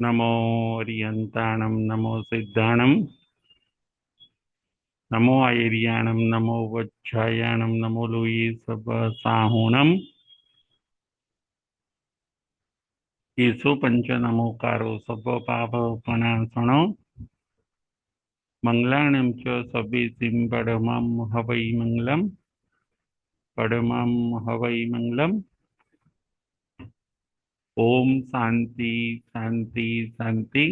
नमो अरियंताणं नमो सिद्धाणं नमो आयर्याणं नमो वज्झायाणं नमो लोये सबसाहुणं येषु पंच नमोकारो सबपापपणासनो मंगलाण्यं च सभेसिं परमं हवै मंगलम् परमं हवै मंगलम्। ओम शांति शांति शांति।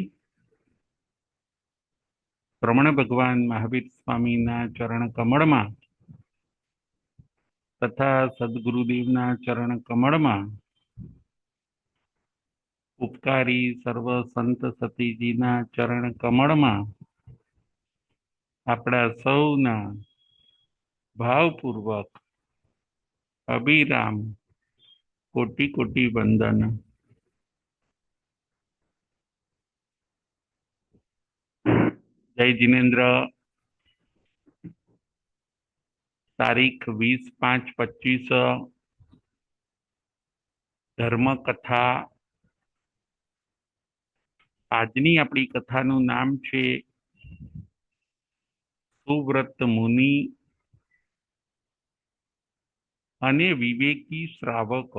रमण भगवान महावीर स्वामीना चरण कमळમાં તથા સદગુરુદેવના ચરણ કમળમાં ઉપકારી સર્વ સંત સતીજીના ચરણ કમળમાં આપણા સૌના ભાવપૂર્વક અભિરામ કોટી કોટી વંદન। જય જિનેન્દ્ર। તારીખ 20/5/25 ધર્મકથા। આજની આપણી કથાનું નામ છે સુવ્રત મુનિ અને વિવેકી શ્રાવક।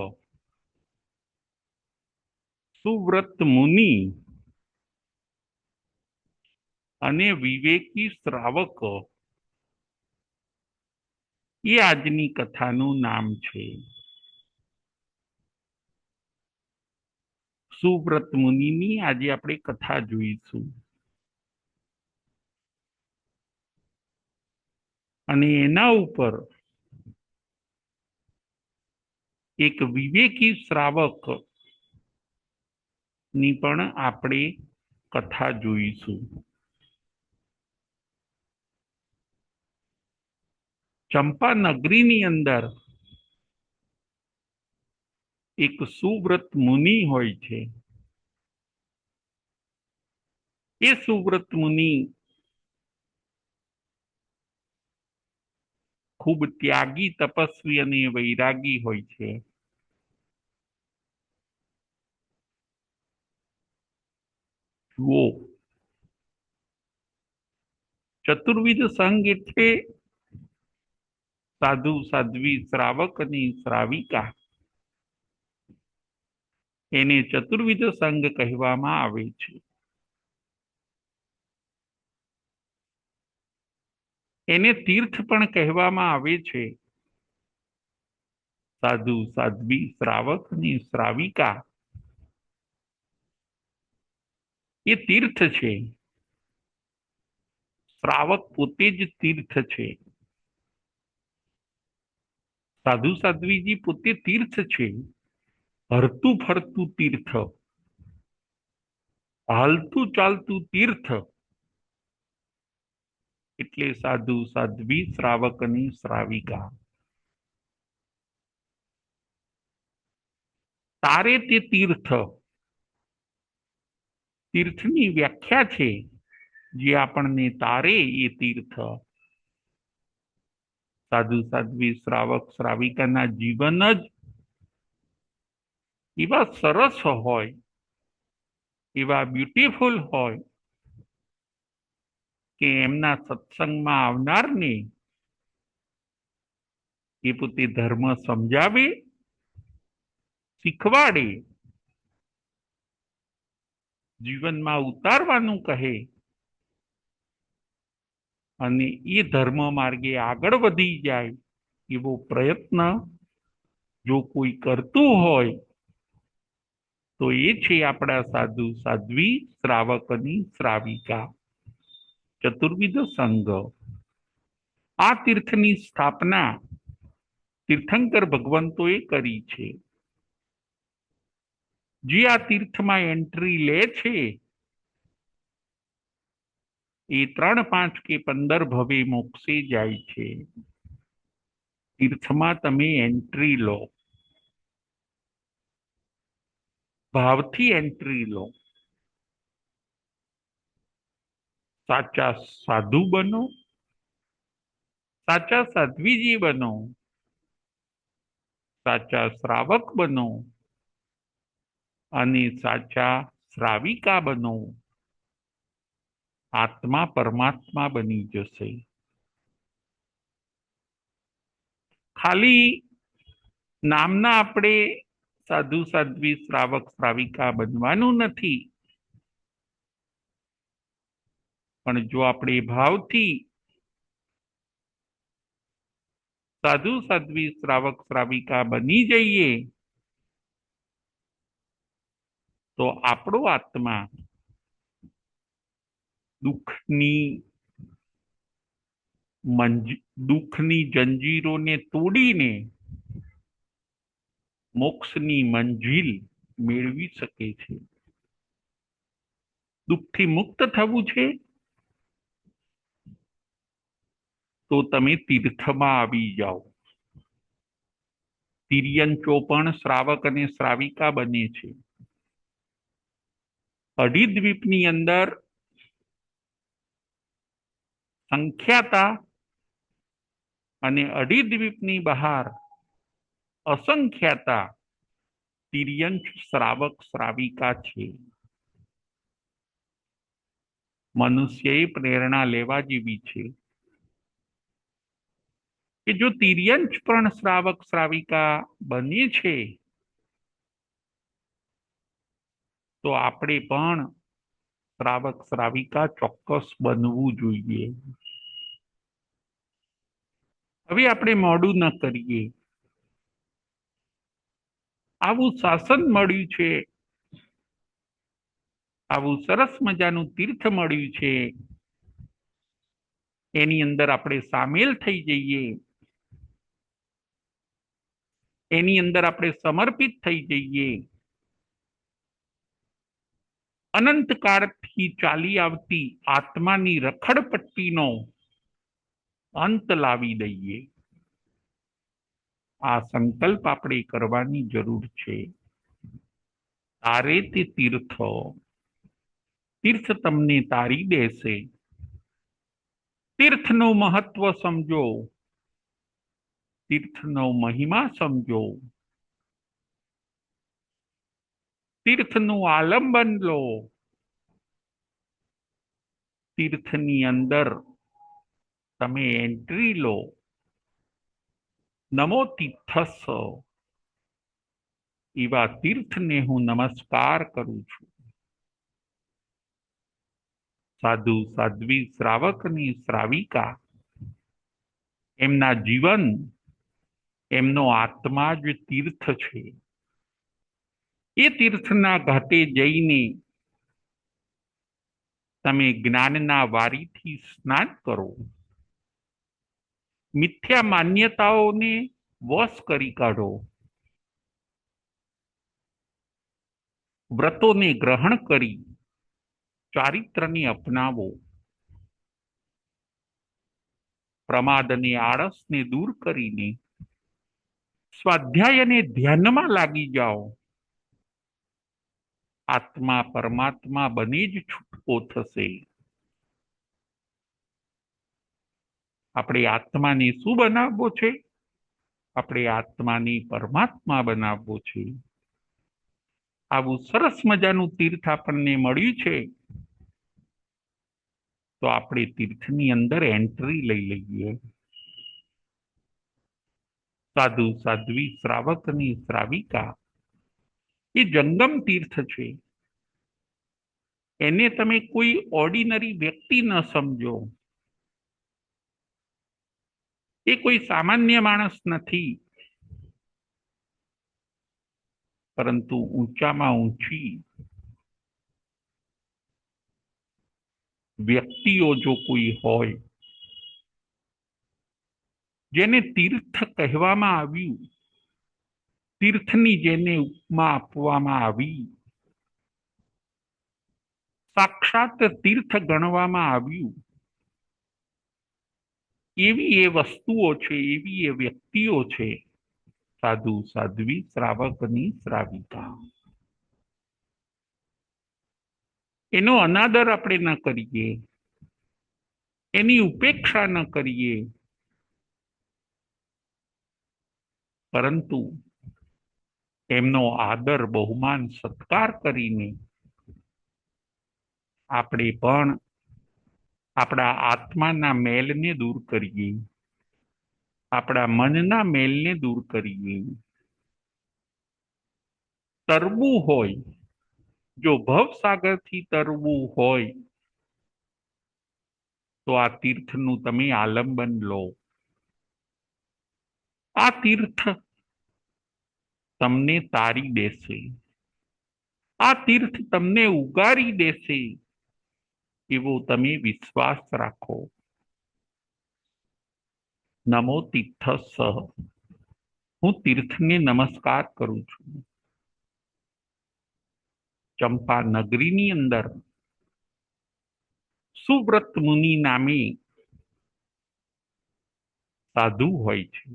સુવ્રત મુનિ અને વિવેકી શ્રાવક એ આજની કથાનું નામ છે। સુવ્રત મુનિની આજે આપણે કથા જોઈશું અને એના ઉપર એક વિવેકી શ્રાવક ની પણ આપણે કથા જોઈશું। ચંપા નગરીની અંદર એક સુવ્રત મુનિ હોય છે। એ સુવ્રત મુનિ ખૂબ ત્યાગી તપસ્વી અને વૈરાગી હોય છે। જુઓ, ચતુર્વિધ સંઘ એટલે સાધુ સાધ્વી શ્રાવક અને શ્રાવિકા, એને ચતુર્વિધ સંઘ કહેવામાં આવે છે। એને તીર્થ પણ કહેવામાં આવે છે। સાધુ સાધ્વી શ્રાવક અને શ્રાવિકા એ તીર્થ છે। શ્રાવક પોતે જ તીર્થ છે। સાધુ સાધ્વીજી પોતે તીર્થ છે। હરતું ફરતું તીર્થ, હાલતું ચાલતું તીર્થ એટલે સાધુ સાધ્વી શ્રાવક અને શ્રાવિકા। તારે તે તીર્થ, તીર્થની વ્યાખ્યા છે જે આપણને તારે એ તીર્થ। સાધુ સાધ્વી શ્રાવક શ્રાવિકાના જીવન જ એવા સરસ હોય, એવા બ્યુટીફુલ હોય કે એમના સત્સંગમાં આવનારને એ પોતે ધર્મ સમજાવે, શીખવાડે, જીવનમાં ઉતારવાનું કહે અને એ ધર્મ માર્ગે આગળ વધી જાય એવો પ્રયત્ન જો કોઈ કરતું હોય તો એ છે આપણા સાધુ સાધ્વી શ્રાવક અને શ્રાવિકા, ચતુર્વિધ સંઘ। આ તીર્થની સ્થાપના તીર્થંકર ભગવંતોએ કરી છે। જે આ તીર્થમાં એન્ટ્રી લે છે એ 3, 5 કે 15 ભવે મોક્ષે જાય છે। તીર્થમાં તમે એન્ટ્રી લો, ભાવથી એન્ટ્રી લો, સાચા સાધુ બનો, સાચા સાધ્વીજી બનો, સાચા શ્રાવક બનો અને સાચા શ્રાવિકા બનો, આત્મા પરમાત્મા બની જશે. ખાલી નામના આપણે સાધુ સાધ્વી શ્રાવક શ્રાવિકા બનવાનું નથી, પણ જો આપણે ભાવથી સાધુ સાધ્વી શ્રાવક શ્રાવિકા બની જઈએ તો આપણો આત્મા દુઃખની જંજીરોને તોડીને મોક્ષની મંજિલ મેળવી શકે છે. દુઃખથી મુક્ત થવું છે તો તમે તીર્થમાં આવી જાઓ. તિર્યંચો પણ શ્રાવક અને શ્રાવિકા બને છે. અઢીદ્વીપની અંદર સંખ્યાતા અને અઢીદ્વીપની બહાર અસંખ્યાતા તિર્યંચ શ્રાવક શ્રાવિકા છે. મનુષ્યએ પ્રેરણા લેવા જેવી છે કે જો તિર્યંચ પણ શ્રાવક શ્રાવિકા બને છે તો આપણે પણ શ્રાવક શ્રાવિકા ચોક્કસ બનવું જોઈએ. હવે આપણે મોડું ન કરીએ. આવું શાસન મળ્યું છે, આવું સરસ મજાનું તીર્થ મળ્યું છે, એની અંદર આપણે સામેલ થઈ જઈએ, એની અંદર આપણે સમર્પિત થઈ જઈએ. અનંતકાળથી ચાલી આવતી આત્માની રખડપટ્ટીનો અંત લાવી દઈએ. આ સંકલ્પ આપણે કરવાની જરૂર છે. તારે તે તીર્થ તમને તારી દેશે. તીર્થનું મહત્વ સમજો, તીર્થનો મહિમા સમજો, તીર્થનું આલંબન લો, તીર્થની અંદર તમે એન્ટ્રી લો. નમો તીર્થસ્સ, એવા તીર્થને હું નમસ્કાર કરું છું. સાધુ સાધ્વી શ્રાવકની શ્રાવિકા એમના જીવન, એમનો આત્મા જ તીર્થ છે. એ તીર્થના ઘાટે જઈને તમે જ્ઞાનના વારીથી સ્નાન કરો. મિથ્યા માન્યતાઓને વશ કરી કાઢો. વ્રતોને ગ્રહણ કરી ચારિત્રને અપનાવો. પ્રમાદ અને આળસને દૂર કરીને સ્વાધ્યાય અને ધ્યાનમાં લાગી જાઓ. આત્મા પરમાત્મા બને જ છૂટકો થશે. આપણે આત્માને શું બનાવવો છે? આપણે આત્માને પરમાત્મા બનાવવો છે. આવું સરસ મજાનું તીર્થ આપણને મળ્યું છે તો આપણે તીર્થની અંદર એન્ટ્રી લઈ લઈએ. સાધુ સાધ્વી શ્રાવકની શ્રાવિકા એ જંગમ તીર્થ છે. એને તમે કોઈ ઓર્ડિનરી વ્યક્તિ ન સમજો. એ કોઈ સામાન્ય માણસ નથી, પરંતુ ઊંચામાં ઊંચી વ્યક્તિઓ જો કોઈ હોય જેને તીર્થ કહેવામાં આવ્યું, તીર્થની જેને ઉપમા આપવામાં આવી, સાક્ષાત તીર્થ ગણવામાં આવ્યું, એવી એ વસ્તુઓ છે, એવી એ વ્યક્તિઓ છે સાધુ સાધ્વી શ્રાવકની શ્રાવિકા. એનો અનાદર આપણે ન કરીએ, એની ઉપેક્ષા ન કરીએ, પરંતુ એમનો આદર બહુમાન સત્કાર કરીને આપણે પણ આપણા આત્માના મેલને દૂર કરીએ, આપણા મનના મેલને દૂર કરીએ. તરવું હોય, જો ભવસાગરથી તરવું હોય, તો આ તીર્થનું તમે આલંબન લો. આ તીર્થ તમને તારી દેશે, આ તીર્થ તમને ઉગારી દેશે, એવો તમે વિશ્વાસ રાખો. નમો તીર્થસ્સ. હું તીર્થને નમસ્કાર કરું છું. ચંપા નગરીની અંદર સુવ્રત મુનિ નામે સાધુ હોય છે.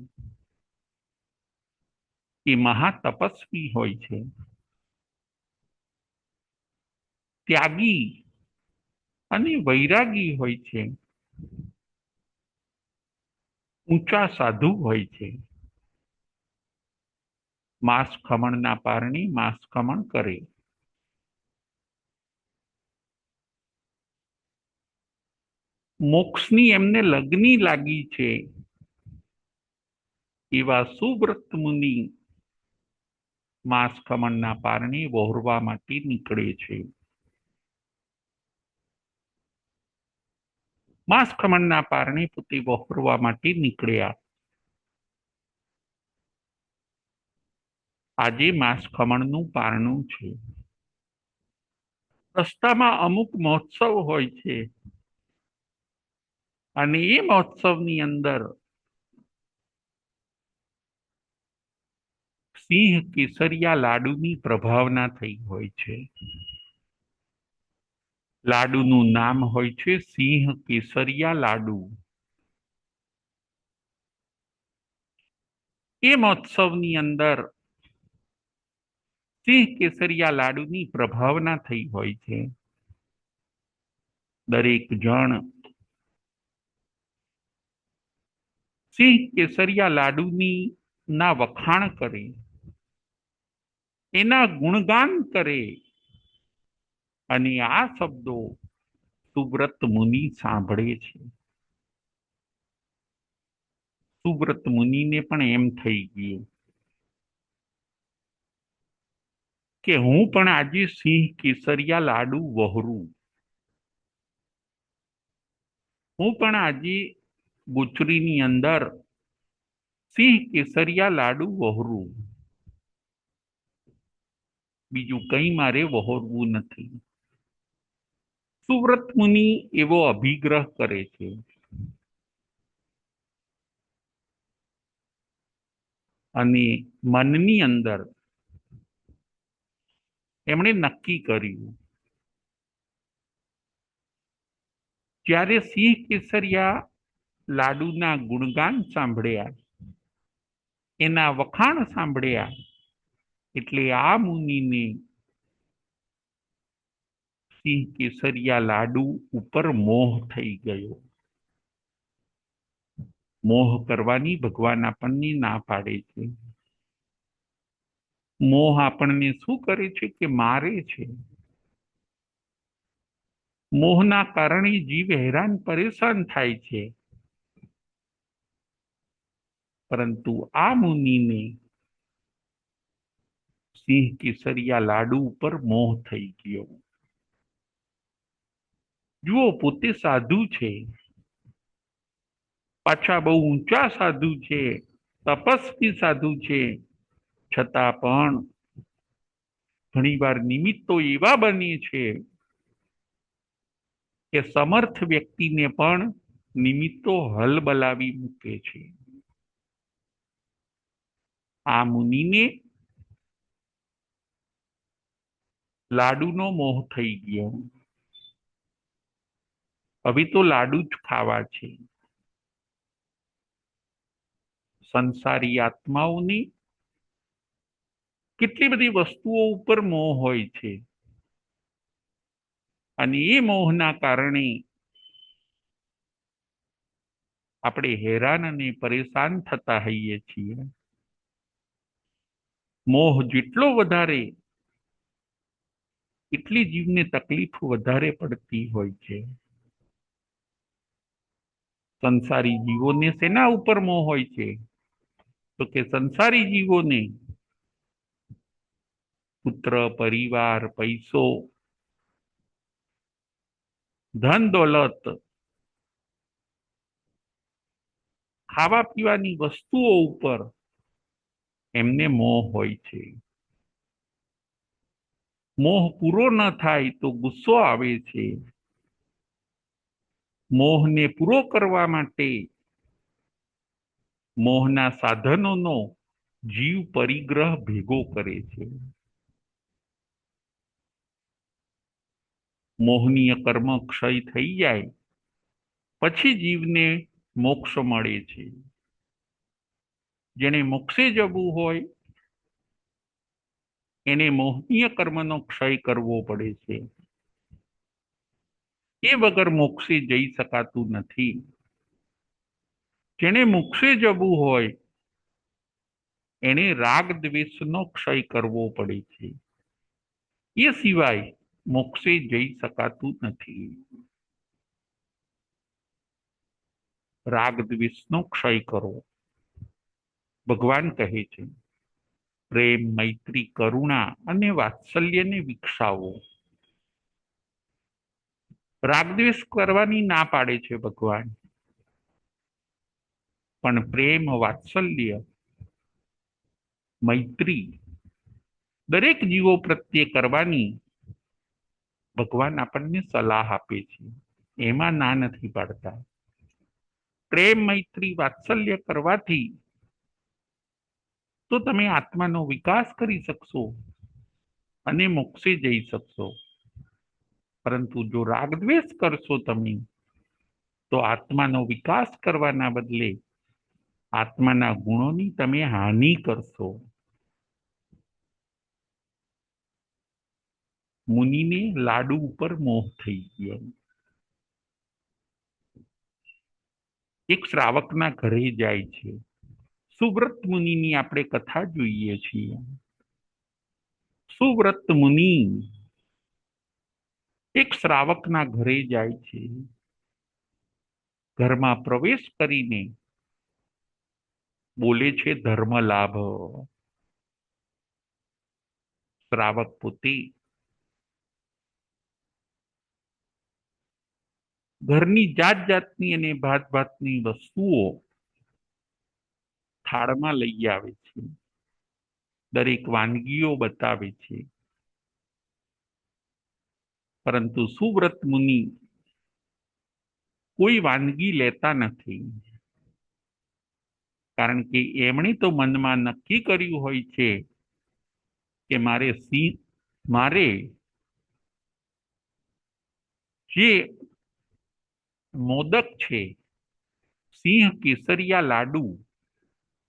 એ મહાતપસ્વી હોય છે, ત્યાગી અને વૈરાગી હોય છે, ઊંચા સાધુ હોય છે. માંસ ખમણના પારણી માંસ ખમણ કરે. મોક્ષની એમને લગ્ની લાગી છે, એવા સુવ્રત મુનિ માંસ ખમણના પારણી વહોરવા માટે નીકળે છે. માંસ ખમણના પારણી પોતે વહોરવા માટે નીકળ્યા. આજે માંસ ખમણનું પારણું છે. રસ્તામાં અમુક મહોત્સવ હોય છે, અને એ મહોત્સવની અંદર સિંહ કેસરિયા લાડુની પ્રભાવના થઈ હોય છે. લાડુનું નામ હોય છે સિંહ કેસરિયા લાડુ. એ મહોત્સવની અંદર સિંહ કેસરિયા લાડુની પ્રભાવના થઈ હોય છે. દરેક જણ સિંહ કેસરિયા લાડુની ના વખાણ કરે, એના ગુણગાન કરે, અને આ શબ્દો સુવ્રત મુનિ સાંભળે છે. સુવ્રત મુનિને પણ એમ થઈ ગયું કે હું પણ આજે સિંહ કેસરિયા લાડુ વહોરું, હું પણ આજે ગુચરીની અંદર સિંહ કેસરિયા લાડુ વહોરું. બીજું કંઈ મારે વહોરવું નથી. સુવ્રત મુનિ એવો અભિગ્રહ કરે છે. અને મનની અંદર એમણે નક્કી કર્યું, જ્યારે સિંહ કેસરિયા લાડુના ગુણગાન સાંભળ્યા, એના વખાણ સાંભળ્યા, એટલે આ મુનિને સિંહ કેસરિયા લાડુ ઉપર મોહ થઈ ગયો. મોહ કરવાની ભગવાન આપણને ના પાડે છે. મોહ આપણને શું કરે છે કે મારે છે. મોહના કારણે જીવ હેરાન પરેશાન થાય છે. પરંતુ આ મુનિને સિંહ કેસરિયા લાડુ ઉપર મોહ થઈ ગયો. જુઓ, પોતે સાધુ છે, પાછા બહુ ઊંચા સાધુ છે, તપસ્વી સાધુ છે, છતાં પણ ઘણીવાર નિમિત્તો એવા બને છે કે સમર્થ વ્યક્તિને પણ નિમિત્તો હલબલાવી મૂકે છે. આ મુનિને લાડુનો મોહ થઈ ગયો. હવે તો લાડુ જ ખાવા છે. સંસારી આત્માઓની કેટલી બધી વસ્તુઓ ઉપર મોહ હોય છે, અને એ મોહના કારણે આપણે હેરાન અને પરેશાન થતા હોઈએ છીએ. મોહ જેટલો વધારે એટલી જીવને તકલીફ વધારે પડતી હોય છે. સંસારી જીવોને શેના ઉપર મોહ હોય છે? તો કે સંસારી જીવોને પુત્ર, પરિવાર, પૈસો, ધન દોલત, ખાવા પીવાની વસ્તુઓ ઉપર એમને મોહ હોય છે. મોહ પૂરો ન થાય તો ગુસ્સો આવે છે. મોહને પૂરો કરવા માટે મોહના સાધનોનો જીવ પરિગ્રહ ભેગો કરે છે. મોહનીય કર્મ ક્ષય થઈ જાય પછી જીવને મોક્ષ મળે છે. જેને મોક્ષે જવું હોય એને મોહનીય કર્મનો ક્ષય કરવો પડે છે. એ વગર મોક્ષે જઈ શકાતું નથી. જેને મોક્ષે જવું હોય એને રાગ દ્વેષનો ક્ષય કરવો પડે છે. એ સિવાય મોક્ષે જઈ શકાતું નથી. રાગ દ્વેષનો ક્ષય કરો. ભગવાન કહે છે પ્રેમ, મૈત્રી, કરુણા અને વાત્સલ્યને વિકસાવો. રાગદ્વેષ કરવાની ના પાડે છે ભગવાન, પણ પ્રેમ, વાત્સલ્ય, મૈત્રી દરેક જીવો પ્રત્યે કરવાની ભગવાન આપણને સલાહ આપે છે. એમાં ના નથી પાડતા. પ્રેમ, મૈત્રી, વાત્સલ્ય કરવાથી તો તમે આત્માનો વિકાસ કરી શકશો અને મોક્ષે જઈ શકશો. પરંતુ જો રાગદ્વેષ કરશો તમે તો આત્માનો વિકાસ કરવાના બદલે આત્માના ગુણોની તમે હાનિ કરશો. મુનિને લાડુ ઉપર મોહ થઈ ગયો. એક શ્રાવકના ઘરે જાય છે. સુવ્રત મુનિની આપણે કથા જોઈએ છીએ. સુવ્રત મુનિ એક શ્રાવકના ઘરે જાય છે. ઘરમાં પ્રવેશ કરીને બોલે છે ધર્મ લાભ. શ્રાવક પોતે ઘરની જાત જાતની અને ભાત ભાતની વસ્તુઓ થાળમાં લઈ આવે છે. દરેક વાનગીઓ બતાવે છે. પરંતુ સુવ્રત મુનિ કોઈ વાનગી લેતા નથી. કારણ કે એમણે તો મનમાં નક્કી કર્યું હોય છે કે મારે જે મોદક છે, સિંહ કેસરિયા લાડુ,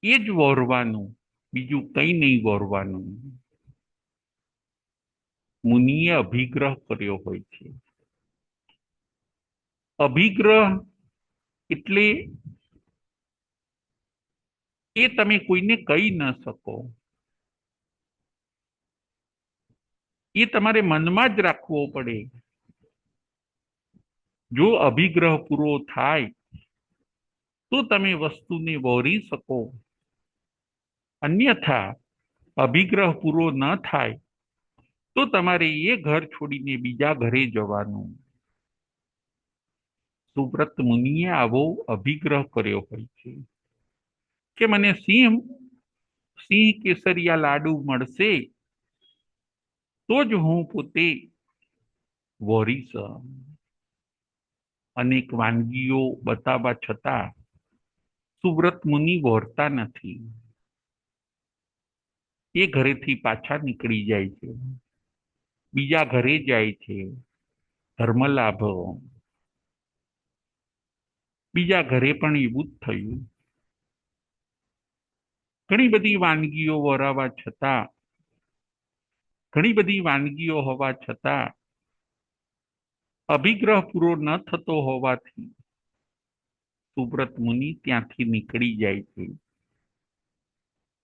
એ જ વહોરવાનું, બીજું કંઈ નહીં વહોરવાનું. મુનિએ અભિગ્રહ કર્યો હોય છે. અભિગ્રહ એટલે એ તમે કોઈને કહી ન શકો. એ તમારે મનમાં જ રાખવો પડે. જો અભિગ્રહ પૂરો થાય તો તમે વસ્તુને વહોરી શકો. અન્યથા અભિગ્રહ પૂરો ન થાય તો તમારે એ ઘર છોડીને બીજા ઘરે જવાનું. સુવ્રત મુનિએ આવો અભિગ્રહ કર્યો હોય છે કે મને સિંહ કેસરિયા લાડુ મળશે તો જ હું પોતે વહોરીશ. અનેક વાનગીઓ બતાવવા છતાં સુવ્રત મુનિ વહોરતા નથી. એ ઘરેથી પાછા નીકળી જાય છે. બીજા ઘરે જાય છે. ધર્મલાભ. બીજા ઘરે પણ એવું જ થયું. ઘણી બધી વાનગીઓ વહોરાવા છતાં, ઘણી બધી વાનગીઓ હોવા છતાં અભિગ્રહ પૂરો ન થતો હોવાથી સુવ્રત મુનિ ત્યાંથી નીકળી જાય છે.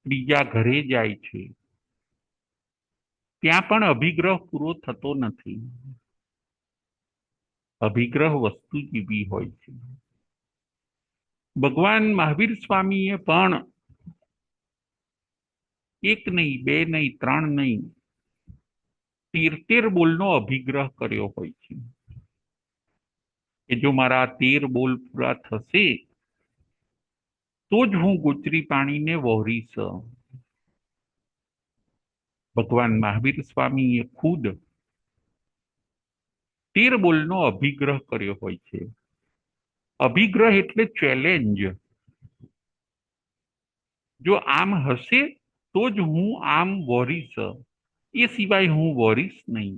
બીજા ઘરે જાય છે. ત્યાં પણ અભિગ્રહ પૂરો થતો નથી. અભિગ્રહ વસ્તુ જેવી હોય છે. ભગવાન મહાવીર સ્વામીએ પણ એક નહીં, બે નહીં, ત્રણ નહીં, 13 બોલનો અભિગ્રહ કર્યો હોય છે કે જો મારા 13 બોલ પૂરા થશે તો જ હું ગોચરી પાણીને વહોરીશ. ભગવાન મહાવીર સ્વામીએ ખુદ 13 બોલનો અભિગ્રહ કર્યો હોય છે. અભિગ્રહ એટલે ચેલેન્જ. જો આમ હશે તો જ હું આમ વોરીશ, એ સિવાય હું વોરીશ નહીં.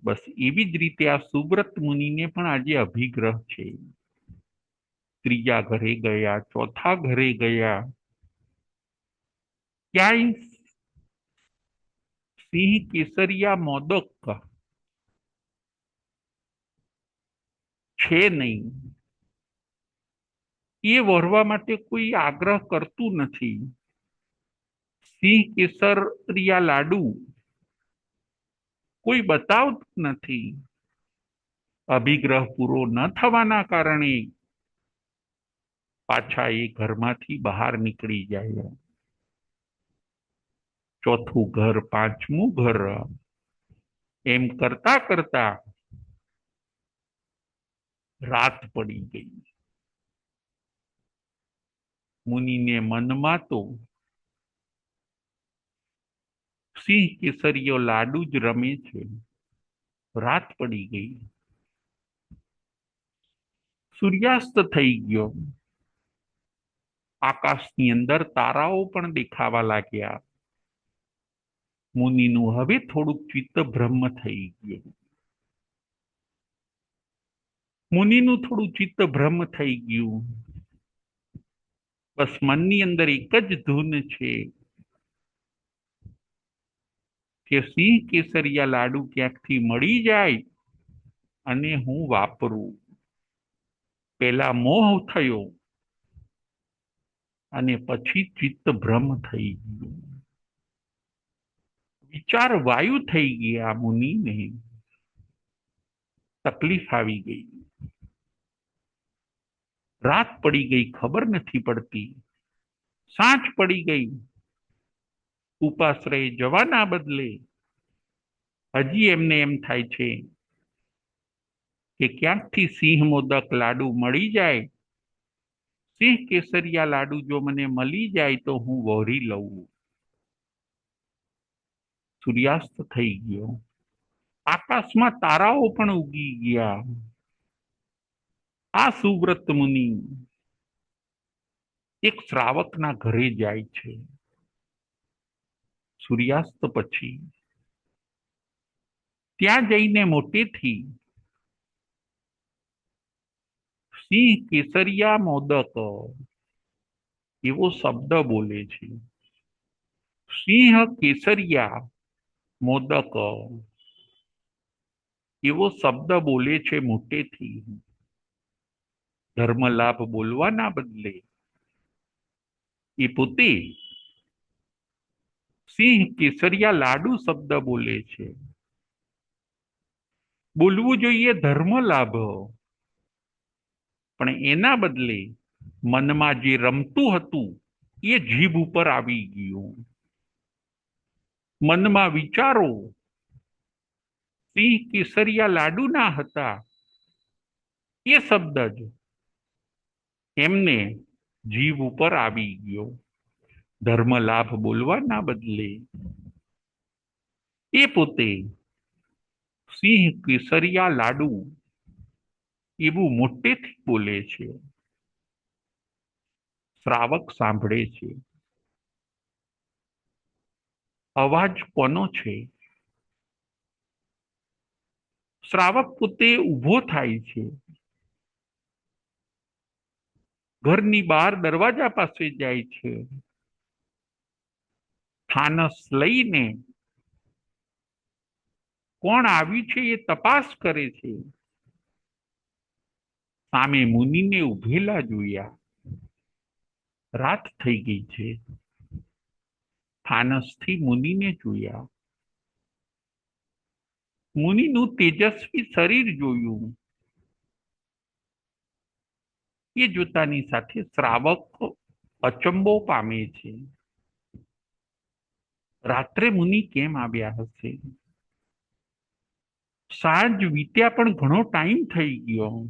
બસ એવી જ રીતે આ સુવ્રત મુનિને પણ આજે અભિગ્રહ છે. ત્રીજા ઘરે ગયા, ચોથા ઘરે ગયા, ક્યાંય સિંહ કેસરિયા મોદક છે નહીં. એ વરવા માટે કોઈ આગ્રહ કરતું નથી. સિંહ કેસરિયા લાડુ કોઈ બતાવતું નથી. અભિગ્રહ પૂરો ન થવાના કારણે પાછા એ ઘરમાંથી બહાર નીકળી જાય. ચોથું ઘર, પાંચમું ઘર, એમ કરતા કરતા રાત પડી ગઈ. મુનિને મનમાં તો સિંહ કેસરીયો લાડુ જ રમે છે. રાત પડી ગઈ. સૂર્યાસ્ત થઈ ગયો. આકાશની અંદર તારાઓ પણ દેખાવા લાગ્યા. મુનિનું હવે થોડુંક ચિત્ત ભ્રમ થઈ ગયું. મુનિનું થોડું ચિત્ત ભ્રમ થઈ ગયું. બસ મનની અંદર એક જ ધૂન છે કે સિંહ કેસરિયા લાડુ ક્યાંકથી મળી જાય અને હું વાપરું. પેલા મોહ થયો અને પછી ચિત્ત ભ્રમ થઈ ગયું. વિચાર વાયુ થઈ ગયા. મુનિને તકલીફ આવી ગઈ. રાત પડી ગઈ, ખબર નથી પડતી. સાંજ પડી ગઈ. ઉપાશ્રય જવાના બદલે હજી એમને એમ થાય છે કે ક્યાંકથી સિંહ મોદક લાડુ મળી જાય. સિંહ કેસરિયા લાડુ જો મને મળી જાય તો હું વહોરી લઉં. સૂર્યાસ્ત થઈ ગયો. આકાશમાં તારાઓ પણ ઉગી ગયા. આ સુવ્રત મુનિ એક શ્રાવકના ઘરે જાય છે. સૂર્યાસ્ત પછી ત્યાં જઈને મોટેથી સિંહ કેસરિયા મોદક એવો શબ્દ બોલે છે. સિંહ કેસરિયા મોદક એવો શબ્દ બોલે છે મોટેથી. ધર્મ લાભ બોલવાના બદલે એ પોતે સિંહ કેસરિયા લાડુ શબ્દ બોલે છે. બોલવું જોઈએ ધર્મ લાભ, પણ એના બદલે મનમાં જે રમતું હતું એ જીભ ઉપર આવી ગયું. મનમાં વિચારો સિંહ કેસરિયા લાડુ ના હતા. એ શબ્દ જ એમને જીભ ઉપર આવી ગયો. ધર્મ લાભ બોલવાના બદલે એ પોતે સિંહ કેસરિયા લાડુ એવું મોટેથી બોલે છે. શ્રાવક સાંભળે છે. અવાજ કોનો છે? શ્રાવક પોતે ઊભો થાય છે. ઘરની બહાર દરવાજા પાસે જાય છે. થાનસ લઈને કોણ આવ્યું છે એ તપાસ કરે છે. સામે મુનિને ઉભેલા જોયા. રાત થઈ ગઈ છે. ફાનસથી મુનિને જોયા. મુનિનું તેજસ્વી શરીર જોયું. એ જોતાની સાથે શ્રાવક અચંબો પામે છે. રાત્રે મુનિ કેમ આવ્યા હશે? સાંજ વીત્યા પણ ઘણો ટાઈમ થઈ ગયો.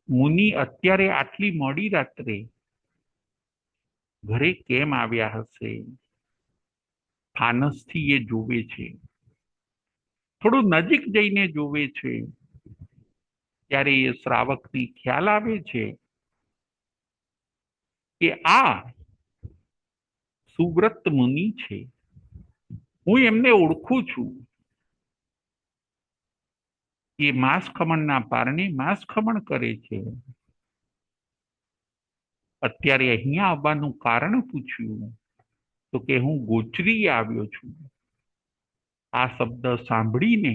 મુનિ અત્યારે આટલી મોડી રાત્રે ઘરે કેમ આવ્યા હશે? ફાનસથી એ જોવે છે. થોડું નજીક જઈને જોવે છે. ત્યારે એ શ્રાવકની ખ્યાલ આવે છે કે આ સુવ્રત મુનિ છે. હું એમને ઓળખું છું. એ માંસ ખમણના પારણે માંસ ખમણ કરે છે. અત્યારે અહીંયા આવવાનું કારણ પૂછ્યું તો કે હું ગોચરી આવ્યો છું. આ શબ્દ સાંભળીને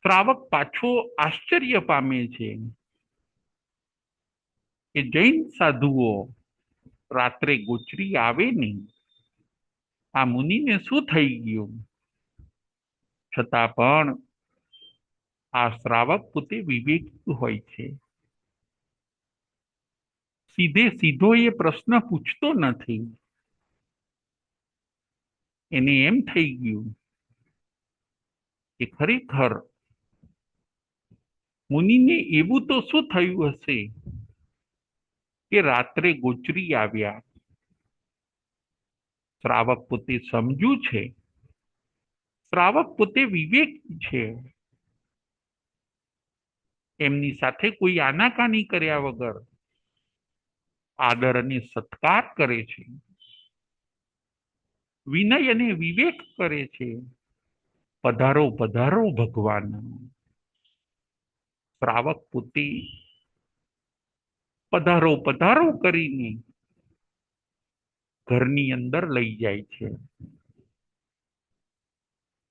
શ્રાવક પાછો આશ્ચર્ય પામે છે કે જૈન સાધુઓ રાત્રે ગોચરી આવે નહીં. આ મુનિને શું થઈ ગયું? છતાં પણ આ શ્રાવક પોતે વિવેકી હોય છે. સીધે સીધો એ પ્રશ્ન પૂછતો નથી. એને એમ થઈ ગયું કે ખરેખર મુનિને એવું તો શું થયું હશે કે રાત્રે ગોચરી આવ્યા? શ્રાવક પોતે સમજુ છે. શ્રાવક પોતે વિવેકી છે. એમની સાથે કોઈ આનાકાની કર્યા વગર આદર અને સત્કાર કરે છે. વિનય અને વિવેક કરે છે. પધારો પધારો ભગવાન. શ્રાવક પોતે પધારો પધારો કરીને ઘરની અંદર લઈ જાય છે.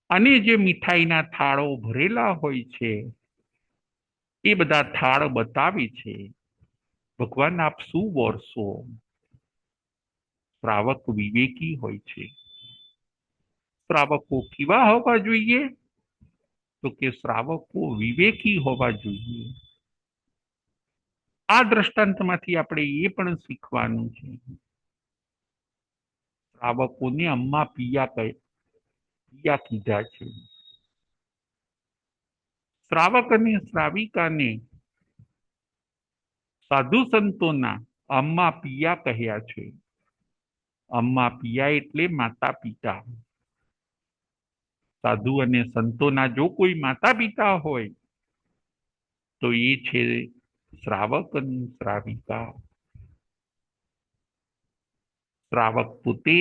અને જે મીઠાઈના થાળો ભરેલા હોય છે એ બધા થાળ બતાવે છે. ભગવાન આપ શું વરસો? શ્રાવક વિવેકી હોય છે. શ્રાવકો કેવા હોવા જોઈએ? તો કે શ્રાવકો વિવેકી હોવા જોઈએ. આ દ્રષ્ટાંતમાંથી આપણે એ પણ શીખવાનું છે. શ્રાવકોને અમ્મા પિયા કીધા છે. શ્રાવક અને શ્રાવિકાને સાધુ સંતોના અમ્મા પિયા કહ્યા છે. અમ્મા પિયા એટલે માતા પિતા. સાધુ અને સંતોના જો કોઈ માતા પિતા હોય તો એ છે શ્રાવક અને શ્રાવિકા. શ્રાવક પોતે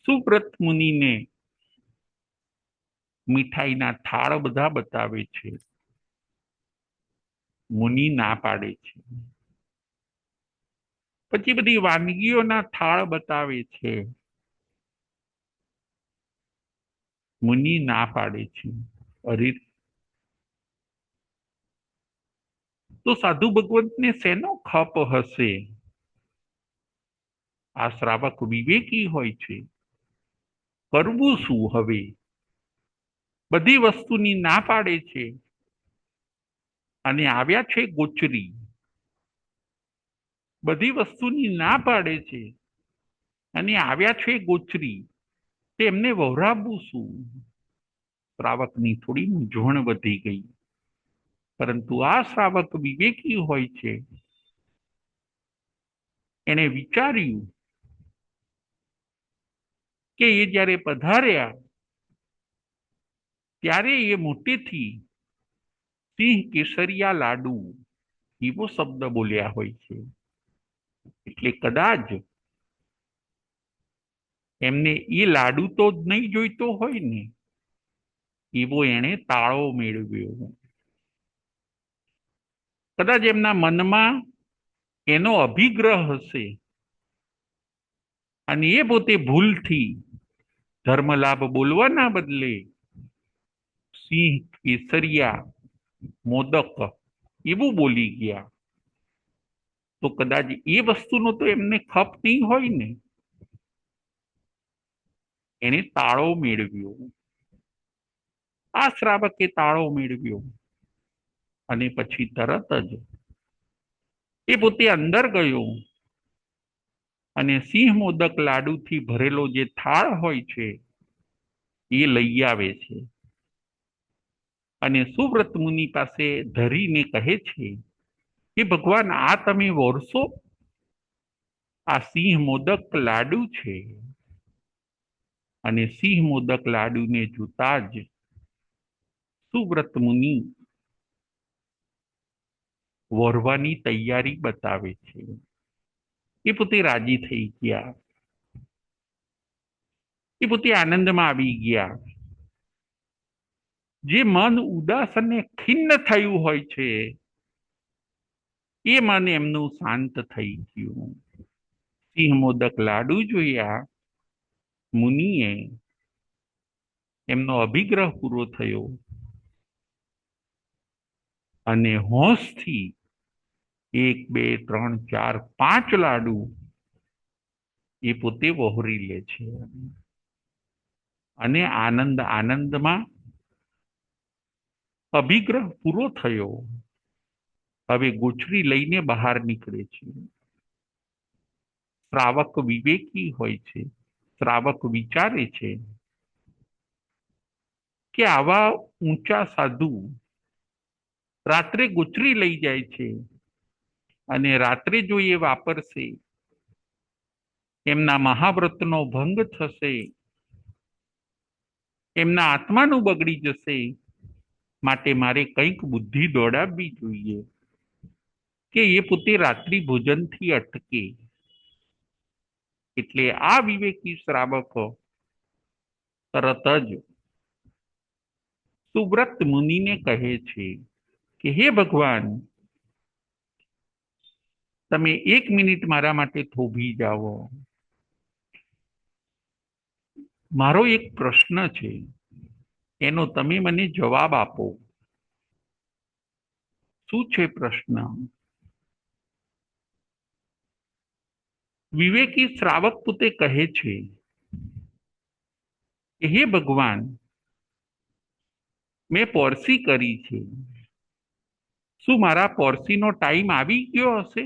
સુવ્રત મુનિને મીઠાઈના થાળ બધા બતાવે છે. મુનિ ના પાડે છે. પછી બધી વાનગીઓના થાળ બતાવે છે. મુનિ ના પાડે છે. અરે તો સાધુ ભગવંતને શેનો ખપ હશે? આ શ્રાવક વિવેકી હોય છે. કરવું શું હવે? બધી વસ્તુની ના પાડે છે અને આવ્યા છે ગોચરી. બધી વસ્તુની ના પાડે છે અને આવ્યા છે ગોચરી. તેમને વહોરાવવું શું? શ્રાવકની થોડી મૂંઝવણ વધી ગઈ. પરંતુ આ શ્રાવક વિવેકી હોય છે. એને વિચાર્યું કે એ જ્યારે પધાર્યા ત્યારે એ મોટેથી સિંહ કેસરિયા લાડુ એવો શબ્દ બોલ્યા હોય છે. એટલે કદાચ એમને એ લાડુ તો જ નહીં જોઈતો હોય ને, એવો એણે તાળો મેળવ્યો. કદાચ એમના મનમાં એનો અભિગ્રહ હશે અને એ પોતે ભૂલથી ધર્મલાભ બોલવાના બદલે સિંહ કેસરિયા મોદક એવું બોલી ગયા. તો કદાચ એ વસ્તુનો તો એમને ખપ નહીં હોય ને. એને તાળો મેળવ્યો, આ શ્રાવકે તાળો મેળવ્યો અને પછી તરત જ એ પોતે અંદર ગયો અને સિંહ મોદક લાડુથી ભરેલો જે થાળ હોય છે એ લઈ આવે છે અને સુવ્રત મુનિ પાસે ધરીને કહે છે કે ભગવાન, આ તમે વોરશો, આ સિંહ મોદક લાડુ છે. અને સિંહ મોદક લાડુને જોતા જ સુવ્રત મુનિ વોરવાની તૈયારી બતાવે છે. એ પોતે રાજી થઈ ગયા, એ પોતે આનંદમાં આવી ગયા. જે મન ઉદાસ અને ખિન્ન થયું હોય છે એ મન એમનું શાંત થઈ ગયું. સિંહ મોદક લાડુ જોયા મુનિએ, એમનો અભિગ્રહ પૂરો થયો અને હોંશથી 1 2 3 4 5 લાડુ એ પોતે વહોરી લે છે અને આનંદ આનંદમાં અભિગ્રહ પૂરો થયો. હવે ગોચરી લઈને બહાર નીકળે છે. શ્રાવક વિવેકી હોય છે. શ્રાવક વિચારે છે કે આવા ઊંચા સાધુ રાત્રે ગોચરી લઈ જાય છે અને રાત્રે જો એ વાપરશે એમના મહાવ્રતનો ભંગ થશે, એમના આત્માનું બગડી જશે. માટે મારે કંઈક બુદ્ધિ દોડાવવી જોઈએ કે એ પોતે રાત્રિ ભોજનથી અટકે. એટલે આ વિવેકી શ્રાવકો તરત જ સુવ્રત મુનિને કહે છે કે હે ભગવાન, તમે 1 મિનિટ મારા માટે થોભી જાઓ. મારો એક પ્રશ્ન છે, એનો તમે મને જવાબ આપો. શું છે પ્રશ્ન? વિવેકી શ્રાવક પોતે કહે છે કે હે ભગવાન, મેં પોરસી કરી છે. શું મારા પોરસીનો ટાઈમ આવી ગયો હશે?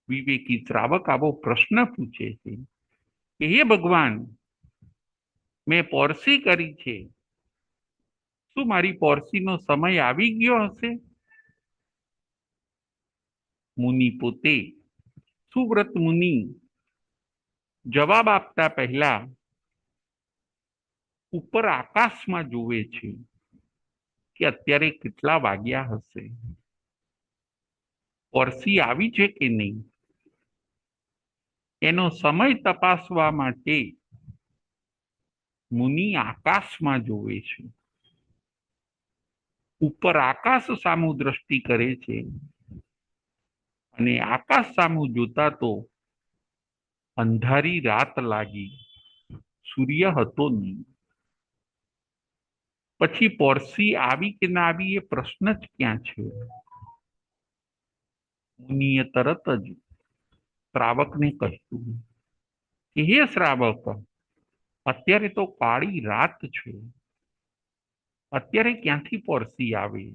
વિવેકી શ્રાવક આવો પ્રશ્ન પૂછે છે કે હે ભગવાન, મેં પોરસી કરી છે. શું મારી પોરસીનો સમય આવી ગયો હશે? મુનિ પોતે, સુવ્રત મુનિ જવાબ આપતા પહેલા ઉપર આકાશમાં જોવે છે કે અત્યારે કેટલા વાગ્યા હશે, પોરસી આવી છે કે નહીં. એનો સમય તપાસવા માટે મુનિ આકાશમાં જોવે છે. ઉપર આકાશ સામું દ્રષ્ટિ કરે છે અને આકાશ સામું જોતા તો અંધારી રાત લાગી, સૂર્ય હતો નહીં. પછી પોરસી આવી કે ના આવી એ પ્રશ્ન જ ક્યાં છે? મુનિએ તરત જ શ્રાવકને કહ્યું કે હે શ્રાવક, અત્યારે તો કાળી રાત છે. અત્યારે ક્યાંથી પોરસી આવે?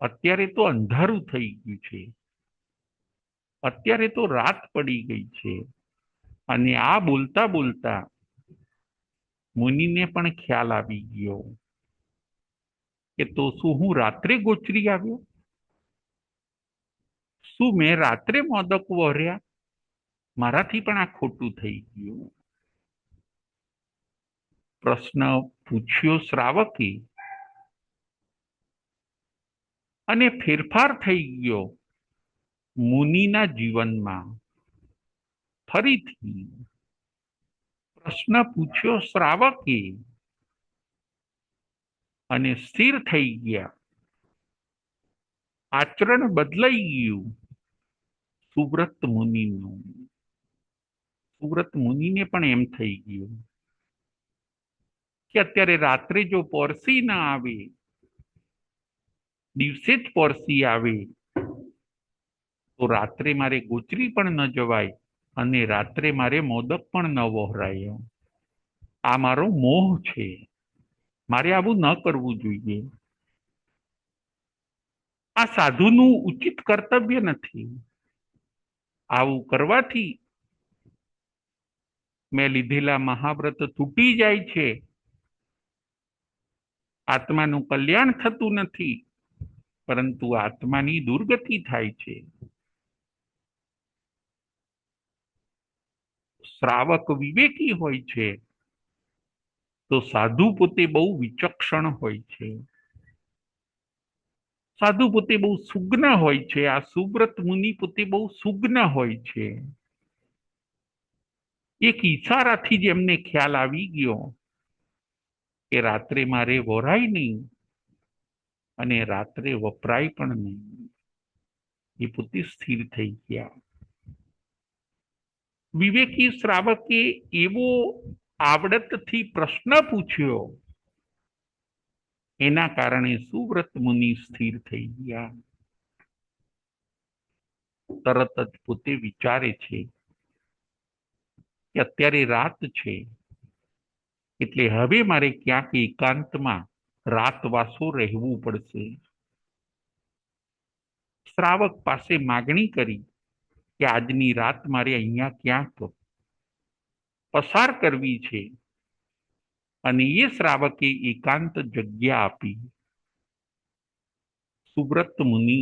અત્યારે તો અંધારું થઈ ગયું છે. અત્યારે તો રાત પડી ગઈ છે. અને આ બોલતા બોલતા મુનિને પણ ખ્યાલ આવી ગયો કે તો શું હું રાત્રે ગોચરી આવ્યો? શું મેં રાત્રે મોદક વહોર્યા? મારાથી પણ આ ખોટું થઈ ગયું. પ્રશ્ન પૂછ્યો શ્રાવકે અને ફેરફાર થઈ ગયો મુનિના જીવનમાં. ફરીથી પ્રશ્ન પૂછ્યો શ્રાવકે અને સ્થિર થઈ ગયા. આચરણ બદલાઈ ગયું સુવ્રત મુનિનું. સુવ્રત મુનિને પણ એમ થઈ ગયું કે અત્યારે રાત્રે જો પોરસી ના આવે, દિવસે જ પોરસી આવે તો રાત્રે મારે ગોચરી પણ ન જવાય અને રાત્રે મારે મોદક પણ ન વહોરાય. આ મારો મોહ છે. મારે આવું ન કરવું જોઈએ. આ સાધુનું ઉચિત કર્તવ્ય નથી. આવું કરવાથી મેં લીધેલા મહાવ્રત તૂટી જાય છે. આત્માનું કલ્યાણ થતું નથી, પરંતુ આત્માની દુર્ગતિ થાય છે. શ્રાવક વિવેકી હોય છે, તો સાધુ પોતે બહુ વિચક્ષણ હોય છે. સાધુ પોતે બહુ સુગ્ન હોય છે. આ સુબ્રત મુનિ પોતે બહુ સુગ્ન હોય છે. એક ઈશારાથી જ એમને ખ્યાલ આવી ગયો કે રાત્રે મારે વોરાય નહીં અને રાત્રે વપરાય પણ નહીં. એ પોતે સ્થિર થઈ ગયા. વિવેકી શ્રાવકે એવો આવડતથી પ્રશ્ન પૂછ્યો, એના કારણે સુવ્રત મુનિ સ્થિર થઈ ગયા. તરત જ પોતે વિચારે છે કે અત્યારે રાત છે, એટલે હવે મારે ક્યાંક એકાંતમાં રાતવાસો રહેવું પડશે. શ્રાવક પાસે માગણી કરી કે આજની રાત મારે અહીંયા ક્યાંક પસાર કરવી છે, અને એ શ્રાવકે એકાંત જગ્યા આપી. સુવ્રત મુનિ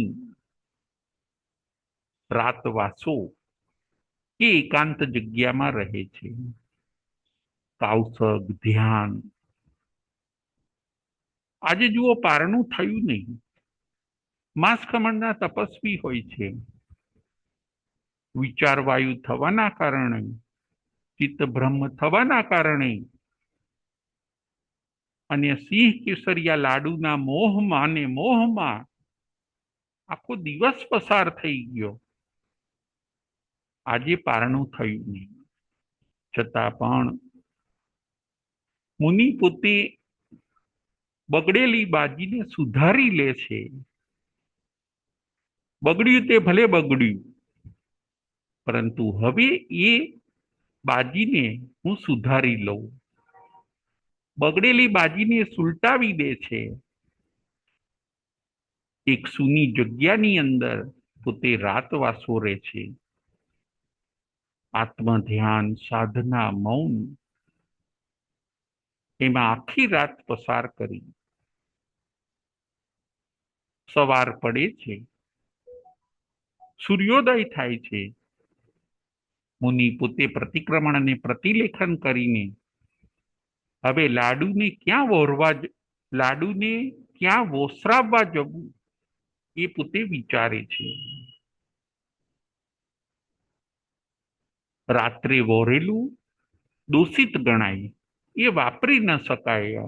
રાતવાસો એ એકાંત જગ્યામાં રહે છે. કાવસગ, ધ્યાન. આજે જુઓ, પારણું થયું નહીં. માંસખમણના તપસ્વી હોય છે. વિચાર વાયુ થવાના કારણે, ચિત્તભ્રમ થવાના કારણે અને સિંહ કેસરિયા લાડુના મોહમાં ને મોહમાં આખો દિવસ પસાર થઈ ગયો. આજે પારણું થયું નહીં. છતાં પણ મુનિ પોતે બગડેલી બાજીને સુધારી લે છે. બગડ્યું તે ભલે બગડ્યું, પરંતુ હવે એ બાજીને હું સુધારી લઉં. બગડેલી બાજીને સુલટાવી દે છે. એક સૂની જગ્યાની અંદર પોતે રાતવાસો રહે છે. આત્મધ્યાન, સાધના, મૌન, એમાં આખી રાત પસાર કરી. સવાર પડે છે, સૂર્યોદય થાય છે. મુનિ પોતે પ્રતિક્રમણ અને પ્રતિલેખન કરીને હવે લાડુને ક્યાં લાડુને ક્યાં વોસરાવવા જવું એ પોતે વિચારે છે. રાત્રે વોરેલું દૂષિત ગણાય, એ વાપરી ન શકાય.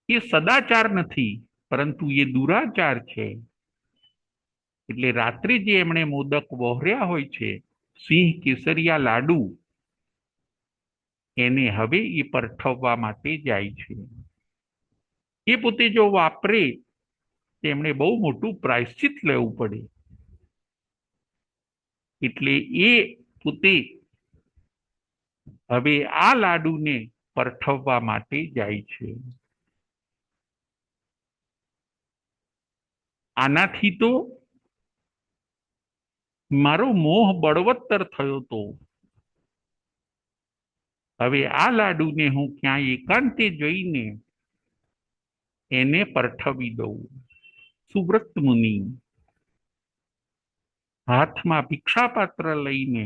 એ સદાચાર નથી, પરંતુ એ દુરાચાર છે. એટલે રાત્રે જે એમણે મોદક વહોર્યા હોય છે, સિંહ કેસરિયા લાડુ, એને હવે એ પરઠવવા માટે જાય છે. એ પોતે જો વાપરે તેમણે બહુ મોટું પ્રાયશ્ચિત લેવું પડે. એટલે એ પોતે હવે આ લાડુને પરઠવવા માટે જાય છે. આનાથી તો મારો મોહ બળવત્તર થયો તો. હવે આ લાડુને હું ક્યાંય એકાંતે જઈને એને પરઠવી દઉં. સુવ્રત મુનિ હાથમાં ભિક્ષાપાત્ર લઈને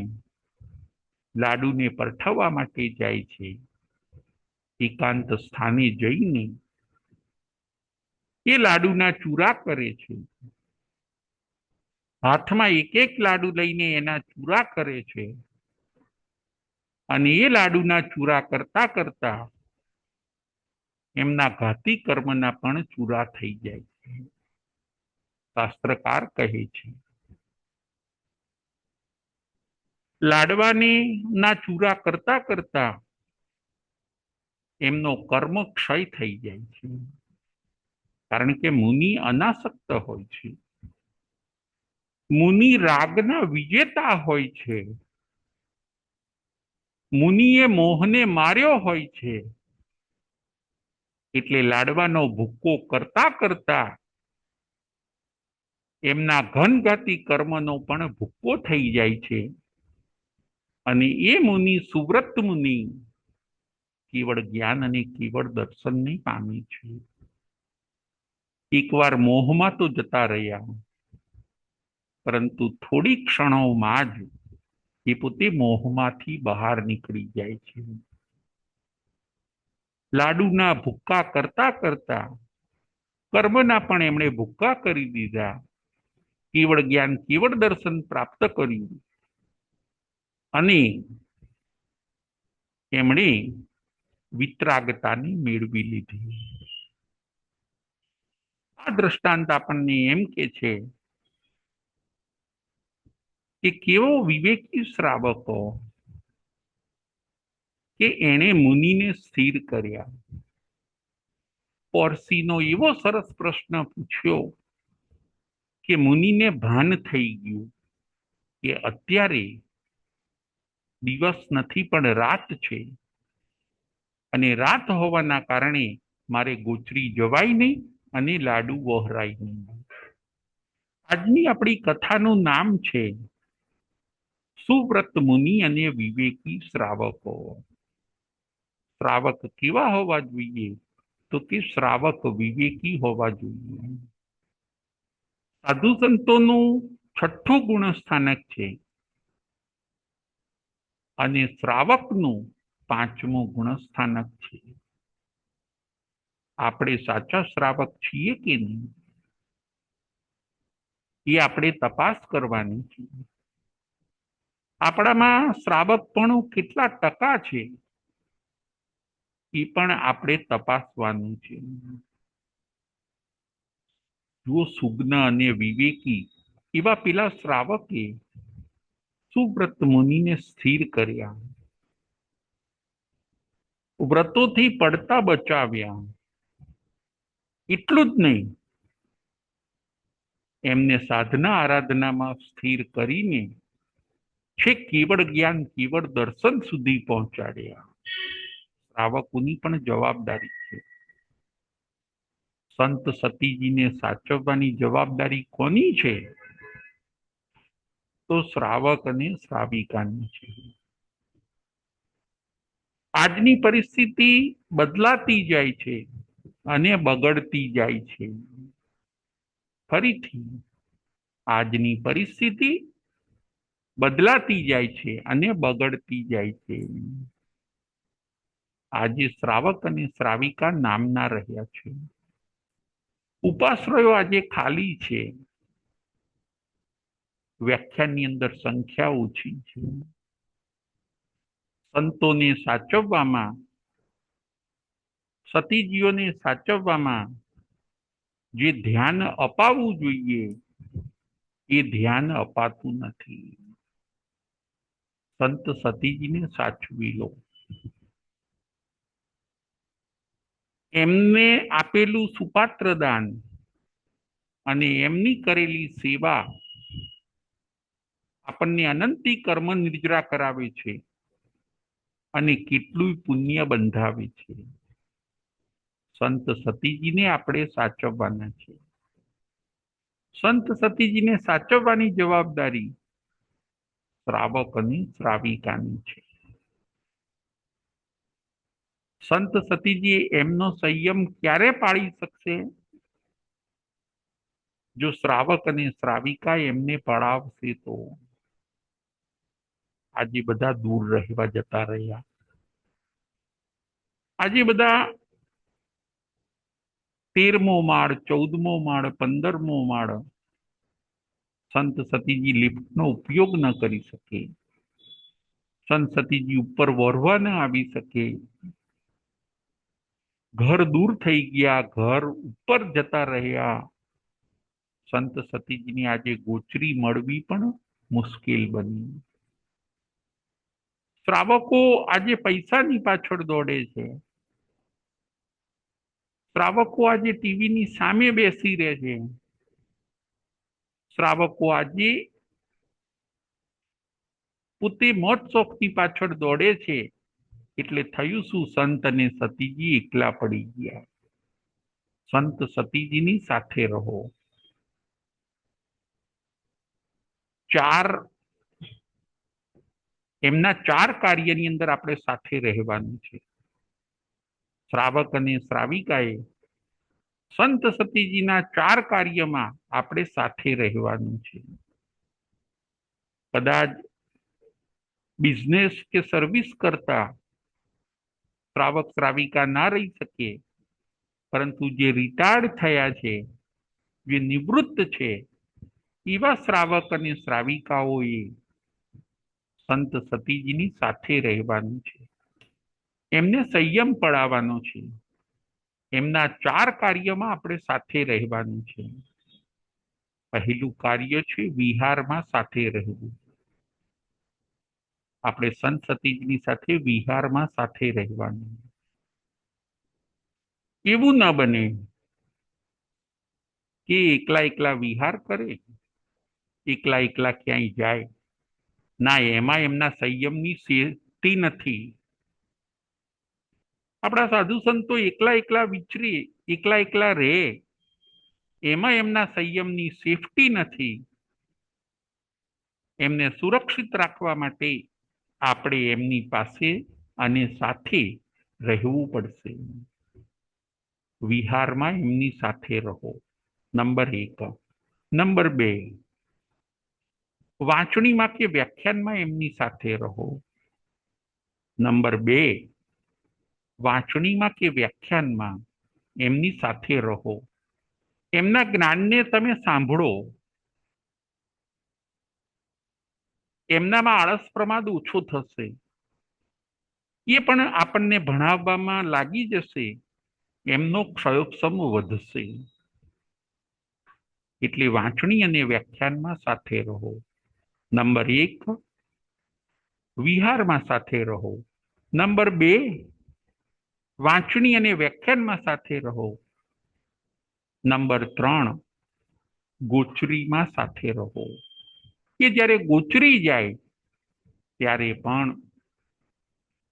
લાડુને પરઠવવા માટે જાય છે. એકાંત સ્થાને જઈને એ લાડુના ચૂરા કરે છે. હાથમાં એક એક લાડુ લઈને એના ચૂરા કરે છે. અને એ લાડુના ચૂરા કરતા કરતા એમના ઘાતી કર્મના પણ ચૂરા થઈ જાય છે. શાસ્ત્રકાર કહે છે, લાડવાની ના ચૂરા કરતા કરતા એમનો કર્મ ક્ષય થઈ જાય છે. કારણ કે મુનિ અનાસક્ત હોય છે. મુનિ રાગના વિજેતા હોય છે. મુનિએ મોહને માર્યો હોય છે. એટલે લાડવાનો ભૂક્કો કરતા કરતા એમના ઘનઘાતી કર્મનો પણ ભૂક્કો થઈ જાય છે. અને એ મુનિ સુવ્રત મુનિ કેવળ જ્ઞાન અને કેવળ દર્શનને પામે છે. એકવાર મોહમાં તો જતા રહ્યા, પરંતુ થોડી ક્ષણોમાં જ એ પોતે મોહમાંથી બહાર નીકળી જાય છે. લાડુના ભૂક્કા કરતા કરતા કર્મના પણ એમણે ભૂક્કા કરી દીધા. કેવળ જ્ઞાન કેવળ દર્શન પ્રાપ્ત કર્યું અને એમણે વિતરાગતાને મેળવી લીધી. આ દ્રષ્ટાંત આપણને એમ કે છે કે કેવો વિવેકી શ્રાવકો કે એણે મુનિને સ્થિર કર્યા. પોરસીનો એવો સરસ પ્રશ્ન પૂછ્યો કે મુનિને ભાન થઈ ગયું કે અત્યારે દિવસ નથી પણ રાત છે, અને રાત હોવાના કારણે મારે ગોચરી જવાય નહીં અને લાડુ વહોરાય નહીં. આજની આપણી કથાનું નામ છે સુવ્રત મુનિ અને વિવેકી શ્રાવકો. શ્રાવક કેવા હોવા જોઈએ? તો કે શ્રાવક વિવેકી હોવા જોઈએ. સાધુ સંતોનું છઠ્ઠું ગુણસ્થાનક છે અને શ્રાવકનું પાંચમું ગુણસ્થાનક છે. આપણે સાચા શ્રાવક છીએ કે નહીં એ આપણે તપાસ કરવાની છે. આપણામાં શ્રાવકપણું કેટલા ટકા છે એ પણ આપણે તપાસવાનું છે. જો સુગ્ન અને વિવેકી એવા પેલા શ્રાવકે સુવ્રત મુનિને સ્થિર કર્યા, વ્રતોથી પડતા બચાવ્યા. એટલું જ નહીં, એમને સાધના આરાધનામાં સ્થિર કરીને છે કેવળ જ્ઞાન કેવળ દર્શન સુધી પહોંચાડ્યા. શ્રાવકોની પણ જવાબદારી છે. સંત સતીજીને સાચવવાની જવાબદારી કોની છે? તો શ્રાવક અને શ્રાવિકાની છે. આજની પરિસ્થિતિ બદલાતી જાય છે અને બગડતી જાય છે. ફરીથી આજની પરિસ્થિતિ બદલાતી જાય છે અને બગડતી જાય છે. આજે શ્રાવક અને શ્રાવિકા નામના રહ્યા છે. ઉપાશ્રયો આજે ખાલી છે. વ્યાખ્યાનની અંદર સંખ્યા ઓછી છે. સંતોને સાચવવામાં, સતીજીઓને સાચવવામાં જે ધ્યાન અપાવવું જોઈએ એ ધ્યાન અપાતું નથી. સંત સતીજીને સાચવી લો. એમને આપેલું સુપાત્ર દાન અને એમની કરેલી સેવા આપણને અનંતી કર્મ નિર્જરા કરાવે છે અને કેટલું પુણ્ય બંધાવે છે. સંત સતીજીને આપણે સાચવવાના છે. સંત સતીજીને સાચવવાની જવાબદારી શ્રાવક અને શ્રાવિકાની છે. સંત સતીજી એમનો સંયમ ક્યારે પાળી શકશે? જો શ્રાવક અને શ્રાવિકા એમને પડાવશે તો. આજે બધા દૂર રહેવા જતા રહ્યા. આજે બધા 13મો માળ, 14મો માળ, 15મો માળ સંત સતીજી લિફ્ટનો ઉપયોગ ન કરી શકે. સંત સતીજી ઉપર વરવા ન આવી શકે. ઘર દૂર થઈ ગયા, ઘર ઉપર જતા રહ્યા. સંત સતીજીની આજે ગોચરી મળવી પણ મુશ્કેલ બની. શ્રાવકો આજે પૈસાની પાછળ દોડે છે. શ્રાવકો આજે ટીવીની સામે બેસી રહે છે. શ્રાવકો આજે પોતે મોજ શોખની પાછળ દોડે છે, એટલે થયું શું? સંત અને સતીજી એકલા પડી ગયા. સંત સતીજીની સાથે રહો. એમના 4 કાર્યની અંદર આપણે સાથે રહેવાનું છે. શ્રાવક અને શ્રાવિકાએ સંત સતીજીના 4 કાર્યમાં આપણે સાથે રહેવાનું છે. કદાચ બિઝનેસ કે સર્વિસ કરતા શ્રાવક શ્રાવિકા ના રહી શકે, પરંતુ જે રિટાયર્ડ થયા છે, જે નિવૃત્ત છે, એવા શ્રાવક અને શ્રાવિકાઓએ સંત સતીજીની સાથે રહેવાનું છે. એમને સંયમ પડાવવાનો છે. એમના 4 કાર્યમાં આપણે સાથે રહેવાનું છે. પહેલું કાર્ય છે વિહારમાં સાથે રહેવું. આપણે સંત સતીજીની સાથે વિહારમાં સાથે રહેવાનું. એવું ન બને કે એકલા એકલા વિહાર કરે, એકલા એકલા ક્યાંય જાય. ના, એમાં એમના સંયમની સેફટી નથી. આપણા સાધુ સંતો એકલા એકલા વિચરે, એકલા એકલા રહે, એમાં એમના સંયમની સેફટી નથી. એમને સુરક્ષિત રાખવા માટે આપણે એમની પાસે અને સાથે રહેવું પડશે. વિહારમાં એમની સાથે રહો, નંબર 1. નંબર 2, વાંચણીમાં કે વ્યાખ્યાનમાં એમની સાથે રહો. નંબર 2, વાંચણીમાં કે વ્યાખ્યાનમાં એમની સાથે રહો. એમના જ્ઞાનને તમે સાંભળો. એમનામાં આળસ પ્રમાદ ઓછો થશે. એ પણ આપણને ભણાવવામાં લાગી જશે. એમનો ક્ષયોક્ષમ વધશે. એટલે વાંચણી અને વ્યાખ્યાનમાં સાથે રહો. નંબર 1, વિહારમાં સાથે રહો. નંબર 2, વાંચણી અને વ્યાખ્યાનમાં સાથે રહો. નંબર 3, ગોચરીમાં સાથે રહો. એ જ્યારે ગોચરી જાય ત્યારે પણ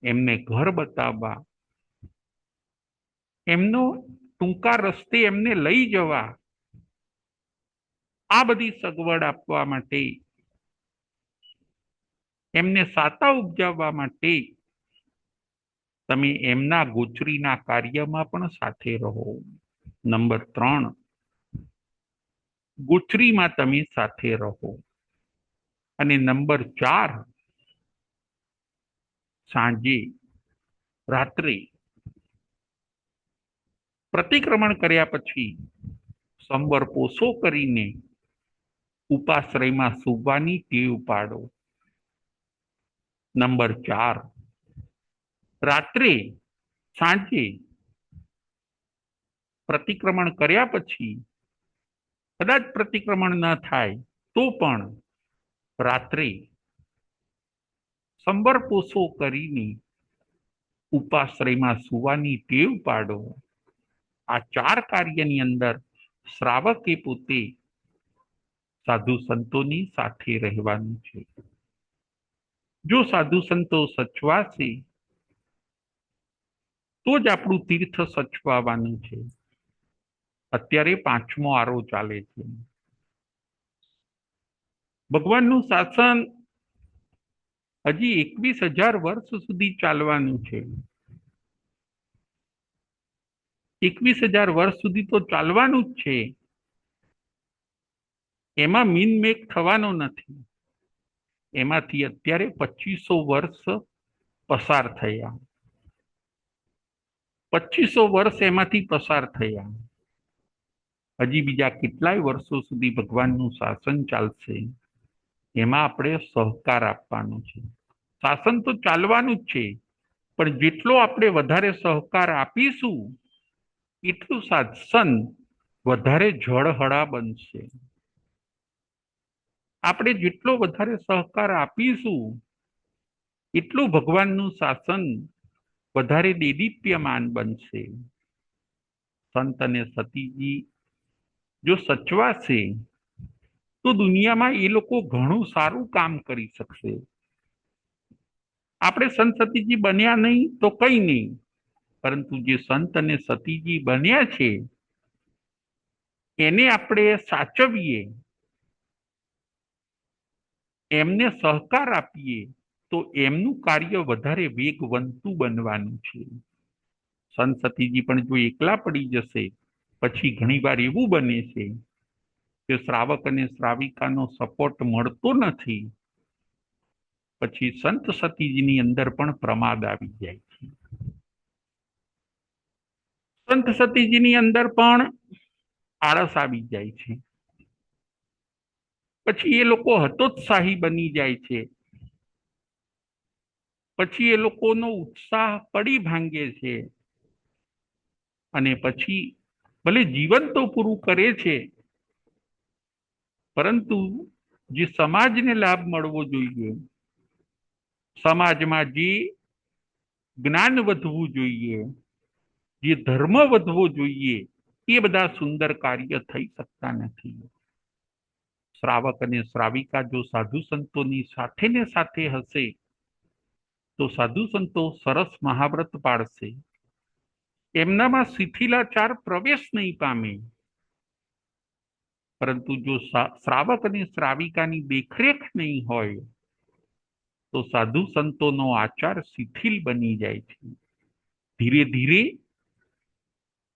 એમને ઘર બતાવવા, એમનો ટૂંકા રસ્તે એમને લઈ જવા, આ બધી સગવડ આપવા માટે, એમને સાતા ઉપજાવવા માટે તમે એમના ગોચરીના કાર્યમાં પણ સાથે રહો. નંબર 3, ગોચરીમાં તમે સાથે રહો. અને નંબર 4, સાંજે, રાત્રે પ્રતિક્રમણ કર્યા પછી સંવર પોસો કરીને ઉપાશ્રયમાં સૂવાની ટેવ પાડો. નંબર 4, રાત્રે, સાંજે પ્રતિક્રમણ કર્યા પછી કદાચ પ્રતિક્રમણ ન થાય તો પણ રાત્રે સંવર પોસો કરીને ઉપાશ્રયમાં સૂવાની ટેવ પાડો. આ 4 કાર્યની અંદર શ્રાવકે પોતે સાધુ સંતોની સાથે રહેવાનું છે. જો સાધુ સંતો સચવાશે તો જ આપણું તીર્થ સચવાવાનું છે. અત્યારે 5મો આરો ચાલે છે. ભગવાનનું શાસન હજી 21,000 વર્ષ સુધી ચાલવાનું છે. 21,000 વર્ષ સુધી તો ચાલવાનું જ છે. એમાં મીનમેક થવાનો નથી. એમાંથી અત્યારે 2500 વર્ષ પસાર થયા. 2500 વર્ષ એમાંથી પસાર થયા. હજી બીજા કેટલાય વર્ષો સુધી ભગવાનનું શાસન ચાલશે. એમાં આપણે સહકાર આપવાનો છે. શાસન તો ચાલવાનું જ છે, પણ જેટલો આપણે વધારે સહકાર આપીશું એટલું શાસન વધારે ઝળહળા બનશે. આપણે જેટલો વધારે સહકાર આપીશું એટલું ભગવાનનું શાસન વધારે દેદીપ્યમાન બનશે. સંત અને સતીજી જો સચવાશે તો દુનિયામાં એ લોકો ઘણું સારું કામ કરી શકશે. આપણે સંત સતીજી બન્યા નહીં તો કઈ નહીં, પરંતુ જે સંત અને સતીજી બન્યા છે એને આપણે સાચવીએ, એમને સહકાર આપીએ તો એમનું કાર્ય વધારે વેગવંતું બનવાનું છે. સંત સતીજી પણ જો એકલા પડી જશે પછી ઘણીવાર એવું બને છે કે શ્રાવક અને શ્રાવિકાનો સપોર્ટ મળતો નથી, પછી સંત સતીજીની અંદર પણ પ્રમાદ આવી જાય છે. સંત સતીજીની અંદર પણ આળસ આવી જાય છે. પછી એ લોકો હતોત્સાહી બની જાય છે. પછી એ લોકોનો ઉત્સાહ પડી ભાંગે છે અને પછી ભલે જીવન તો પૂરું કરે છે, પરંતુ જે સમાજને લાભ મળવો જોઈએ, સમાજમાં જે જ્ઞાન વધવું જોઈએ, જે ધર્મ વધવો જોઈએ, એ બધા સુંદર કાર્ય થઈ શકતા નથી. શ્રાવક અને શ્રાવિકા જો સાધુ સંતોની સાથે ને સાથે હશે તો સાધુ સંતો સરસ મહાવ્રત પાડશે, એમનામાં શિથિલાચાર પ્રવેશ નહીં પામે. પરંતુ જો શ્રાવક અને શ્રાવિકાની દેખરેખ નહીં હોય તો સાધુ સંતોનો આચાર શિથિલ બની જાય છે. ધીરે ધીરે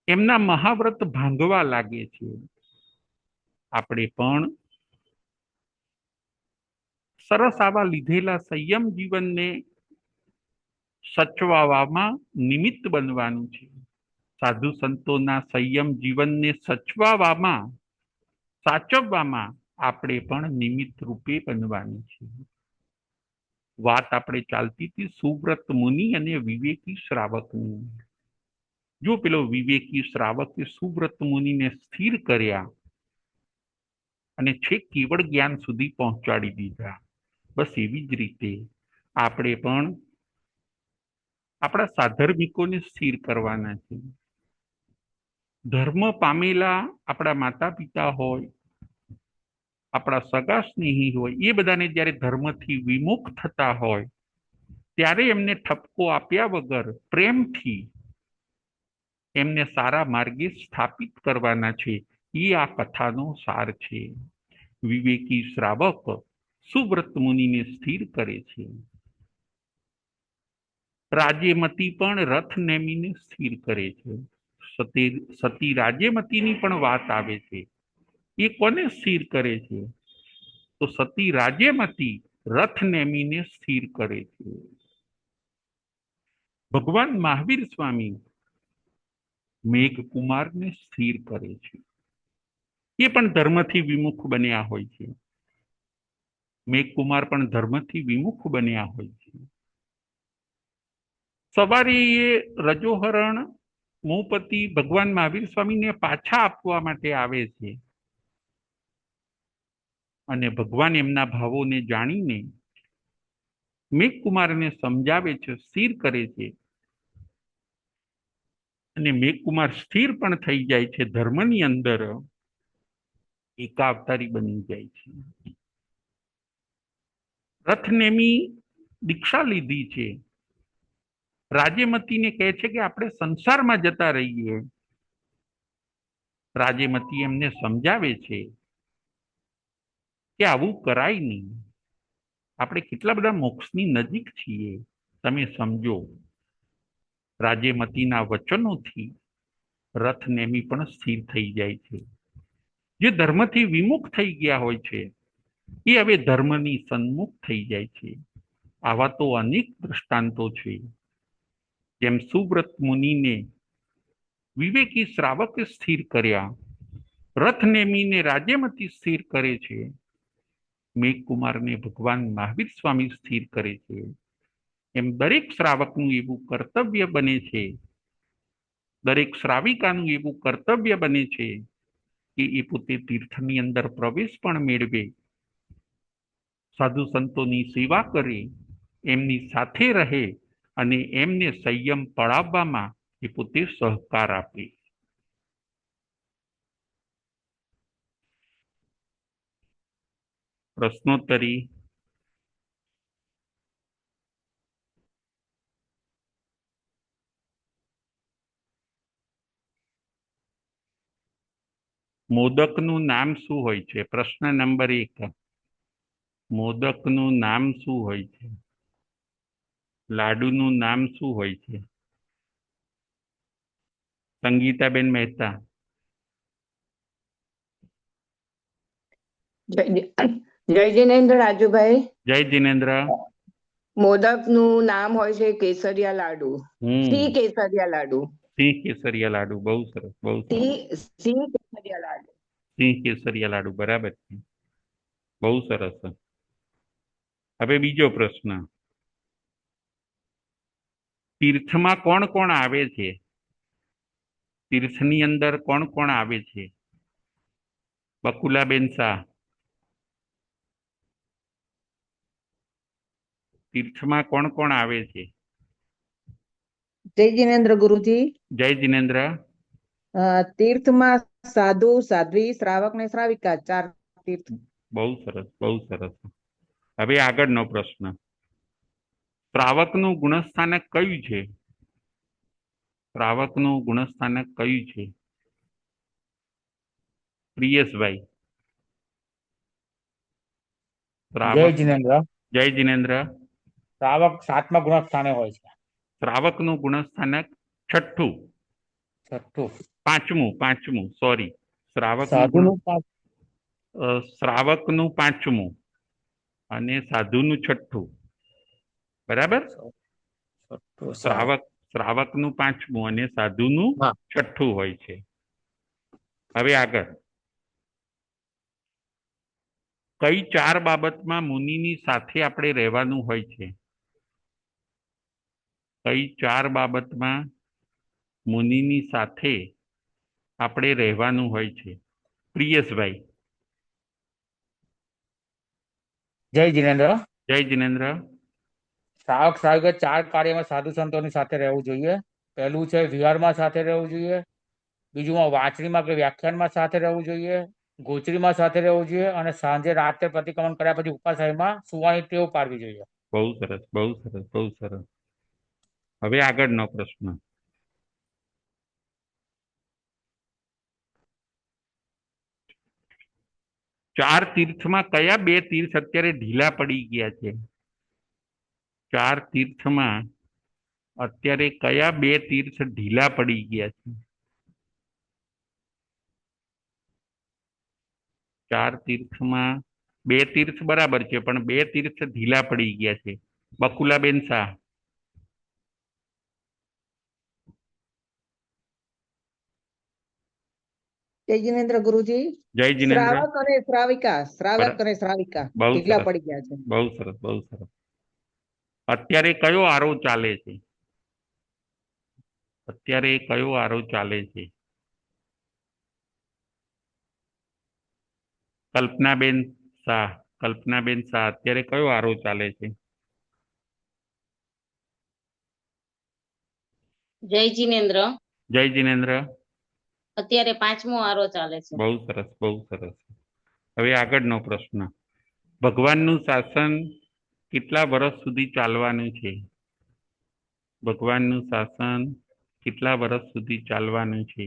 એમના મહાવ્રત ભાંગવા લાગે છે. આપણે પણ સરસ આવા લીધેલા સંયમ જીવનને સચવાવામાં નિમિત્ત બનવાનું છે. સાધુ સંતોના સંયમ જીવનને સચવાવામાં, સાચવવામાં આપણે પણ નિમિત્ત રૂપે બનવાનું છે. વાત આપણે ચાલતી હતી સુવ્રત મુનિ અને વિવેકી શ્રાવકની. જો પેલો વિવેકી શ્રાવકે સુવ્રત મુનિને સ્થિર કર્યા અને છેક કેવળ જ્ઞાન સુધી પહોંચાડી દીધા, બસ એવી જ રીતે આપણે પણ આપણા સાધર્મિકોને સ્થિર કરવાના છે. ધર્મ પામેલા આપણા માતા પિતા હોય, આપણા સગા સ્નેહી હોય, એ બધાને જ્યારે ધર્મથી વિમુખ થતા હોય ત્યારે એમને ઠપકો આપ્યા વગર પ્રેમથી એમને સારા માર્ગે સ્થાપિત કરવાના છે. એ આ કથાનો સાર છે. વિવેકી શ્રાવક સુવ્રત મુનિને સ્થિર કરે છે. રાજ્યમતી પણ રથ નેમીને સ્થિર કરે છે. સતી રાજ્યમતીની પણ વાત આવે છે. એ કોને સ્થિર કરે છે? તો સતી રાજ્યમતી રથ નેમીને સ્થિર કરે છે. ભગવાન મહાવીર સ્વામી મેઘકુમારને સ્થિર કરે છે. એ પણ ધર્મથી વિમુખ બન્યા હોય છે. મેઘકુમાર પણ ધર્મથી વિમુખ બન્યા હોય છે. સવારે એ રજોહરણ મોપતિ ભગવાન મહાવીર સ્વામીને પાછા આપવા માટે આવે છે અને ભગવાન એમના ભાવોને જાણીને મેઘકુમારને સમજાવે છે, સ્થિર કરે છે અને મેઘકુમાર સ્થિર પણ થઈ જાય છે. ધર્મની અંદર એકાવતારી બની જાય છે. રથનેમી દીક્ષા લીધી છે. રાજ્યમતીને કહે છે કે આપણે સંસારમાં જતા રહીએ. રાજ્યમતી એમને સમજાવે છે કે આવું કરાય નહીં. આપણે કેટલા બધા મોક્ષની નજીક છીએ, તમે સમજો. રાજ્યમતીના વચનોથી રથનેમી પણ સ્થિર થઈ જાય છે. જે ધર્મથી વિમુખ થઈ ગયા હોય છે એ હવે ધર્મની સન્મુખ થઈ જાય છે. આવા તો અનેક દ્રષ્ટાંતો છે. જેમ સુવ્રત મુનિને વિવેકી શ્રાવકે સ્થિર કર્યા, રથનેમીને રાજ્યમતી સ્થિર કરે છે, મેઘકુમારને ભગવાન મહાવીર સ્વામી સ્થિર કરે છે. એમ દરેક શ્રાવકનું એવું કર્તવ્ય બને છે, દરેક શ્રાવિકાનું એવું કર્તવ્ય બને છે કે એ પોતે તીર્થની અંદર પ્રવેશ પણ મેળવે, સાધુ સંતોની સેવા કરે, એમની સાથે રહે અને એમને સંયમ પડાવવામાં એ પોતે સહકાર આપે. પ્રશ્નોત્તરી. મોદકનું નામ શું હોય છે? પ્રશ્ન નંબર 1. મોદકનું નામ શું હોય છે? લાડુનું નામ શું હોય છે? સંગીતાબેન મહેતા. જય જિનેન્દ્ર રાજુભાઈ. જય જિનેન્દ્ર. મોદકનું નામ હોય છે કેસરિયા લાડુ. સિંહ કેસરિયા લાડુ. સિંહ કેસરિયા લાડુ. બહુ સરસ, બહુ સરસ. સિંહ કેસરિયા લાડુ. સિંહ કેસરિયા લાડુ બરાબર છે. બહુ સરસ. હવે બીજો પ્રશ્ન. તીર્થમાં કોણ કોણ આવે છે? તીર્થની અંદર કોણ કોણ આવે છે? બકુલાબેન શાહ. તીર્થમાં કોણ કોણ આવે છે? જય જિનેન્દ્ર ગુરુજી. જય જિનેન્દ્ર. તીર્થમાં સાધુ, સાધ્વી, શ્રાવક ને શ્રાવિકા 4 તીર્થ. બહુ સરસ, બહુ સરસ. હવે આગળનો પ્રશ્ન. શ્રાવકનું ગુણસ્થાનક કયું છે? શ્રાવકનું ગુણસ્થાનક કયું છે? પ્રિયેશભાઈ. જય જિનેન્દ્ર. જય જિનેન્દ્ર. શ્રાવક 7મા ગુણસ્થાને હોય છે. શ્રાવકનું ગુણસ્થાનક છઠ્ઠું. પાંચમું સોરી. શ્રાવકનું પાંચમું અને સાધુનું છઠ્ઠું. બરાબર. શ્રાવકનું પાંચમું અને સાધુનું છઠ્ઠું હોય છે. હવે આગળ. કઈ 4 બાબતમાં મુનિની સાથે આપણે રહેવાનું હોય છે? કઈ 4 બાબતમાં મુનિની સાથે આપણે રહેવાનું હોય છે? પ્રિયેશભાઈ. જય જિનેન્દ્ર. જય જિનેન્દ્ર. શ્રાવક શ્રાવિકા 4 કાર્યમાં સાધુ સંતોની સાથે રહેવું જોઈએ. પહેલું છે વિહારમાં સાથે રહેવું જોઈએ. બીજું વાંચણીમાં કે વ્યાખ્યાનમાં સાથે રહેવું જોઈએ. ગોચરીમાં સાથે રહેવું જોઈએ અને સાંજે રાત્રે પ્રતિક્રમણ કર્યા પછી ઉપાશ્રયમાં સુવાની ટેવ પાડવી જોઈએ. બહુ સરસ, બહુ સરસ, બહુ સરસ. હવે આગળનો પ્રશ્ન. 4 તીર્થમાં કયા 2 તીર્થ અત્યારે ઢીલા પડી ગયા છે? 4 તીર્થમાં અત્યારે કયા 2 તીર્થ ઢીલા પડી ગયા છે? 4 તીર્થમાં 2 તીર્થ બરાબર છે, પણ 2 તીર્થ ઢીલા પડી ગયા છે. બકુલાબેન શાહ. જય જિનેન્દ્ર ગુરુજી. જય જિનેન્દ્ર. શ્રાવક અને શ્રાવિકા ઢીલા પડી ગયા છે. બહુ સરસ, બહુ સરસ. અત્યારે કયો આરો ચાલે છે? અત્યારે કયો આરો ચાલે છે? કલ્પનાબેન શાહ. કલ્પનાબેન શાહ, અત્યારે કયો આરો ચાલે છે? જય જિનેન્દ્ર. જય જિનેન્દ્ર. અત્યારે 5મો આરો ચાલે છે. બહુ સરસ, બહુ સરસ. હવે આગળનો પ્રશ્ન. ભગવાનનું શાસન કેટલા વર્ષ સુધી ચાલવાનું છે? ભગવાનનું શાસન કેટલા વર્ષ સુધી ચાલવાનું છે?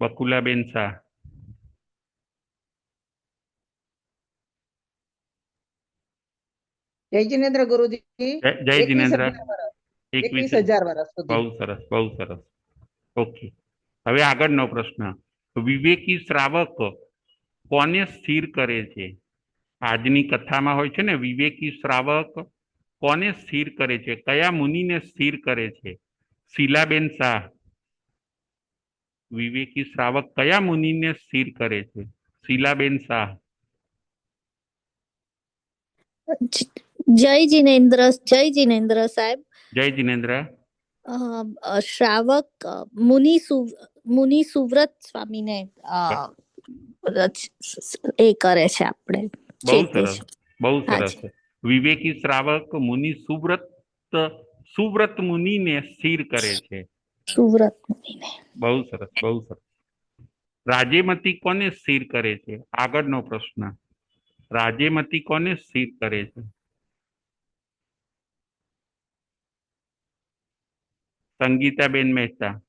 બકુલાબેન શાહ. જય જિનેન્દ્ર ગુરુજી. જય જિનેન્દ્ર. 21,000 વર્ષ સુધી. બહુ સરસ, બહુ સરસ. ઓકે. હવે આગળનો પ્રશ્ન. વિવેકી શ્રાવક કોને સ્થિર કરે છે? આજની કથામાં હોય છે ને, વિવેકી શ્રાવક કોને સ્થિર કરે છે? કયા મુનિને સ્થિર કરે છે? શીલાબેન શાહ. વિવેકી શ્રાવક કયા મુનિને સ્થિર કરે છે? શીલાબેન શાહ. જય જિનેન્દ્ર સાહેબ. જય જિનેન્દ્ર. શ્રાવક મુનિ સુવ્રત સ્વામીને એ કરે છે. આપણે બહુ સરસ, બહુ સરસ. વિવેકી શ્રાવક મુનિ સુવ્રત મુનિને સ્થિર કરે છે. સુવ્રત મુનિને. બહુ સરસ, બહુ સરસ. રાજેમતી કોને સ્થિર કરે છે? આગળનો પ્રશ્ન, રાજેમતી કોને સ્થિર કરે છે? સંગીતાબેન મહેતા.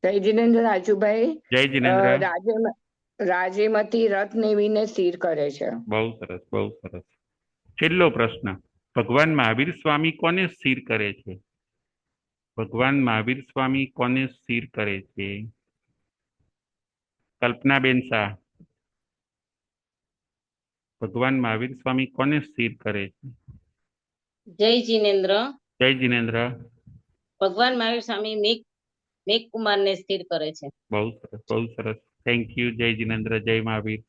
જય જીનેન્દ્ર રાજુભાઈ. જય જીનેન્દ્ર. રાજેમતી રથનેવીને સ્થિર કરે છે. બહુ સરસ, બહુ સરસ. છેલ્લો પ્રશ્ન, ભગવાન મહાવીર સ્વામી કોને સ્થિર કરે છે? ભગવાન મહાવીર સ્વામી કોને સ્થિર કરે છે? કલ્પનાબેન શાહ. ભગવાન મહાવીર સ્વામી કોને સ્થિર કરે છે? જય જીનેન્દ્ર. જય જીનેન્દ્ર. ભગવાન મહાવીર સ્વામી મેઘ કુમાર ને સ્થિર કરે છે. બહુ સરસ, બહુ સરસ. Thank you. જય જીનેન્દ્ર. જય મહાવીર.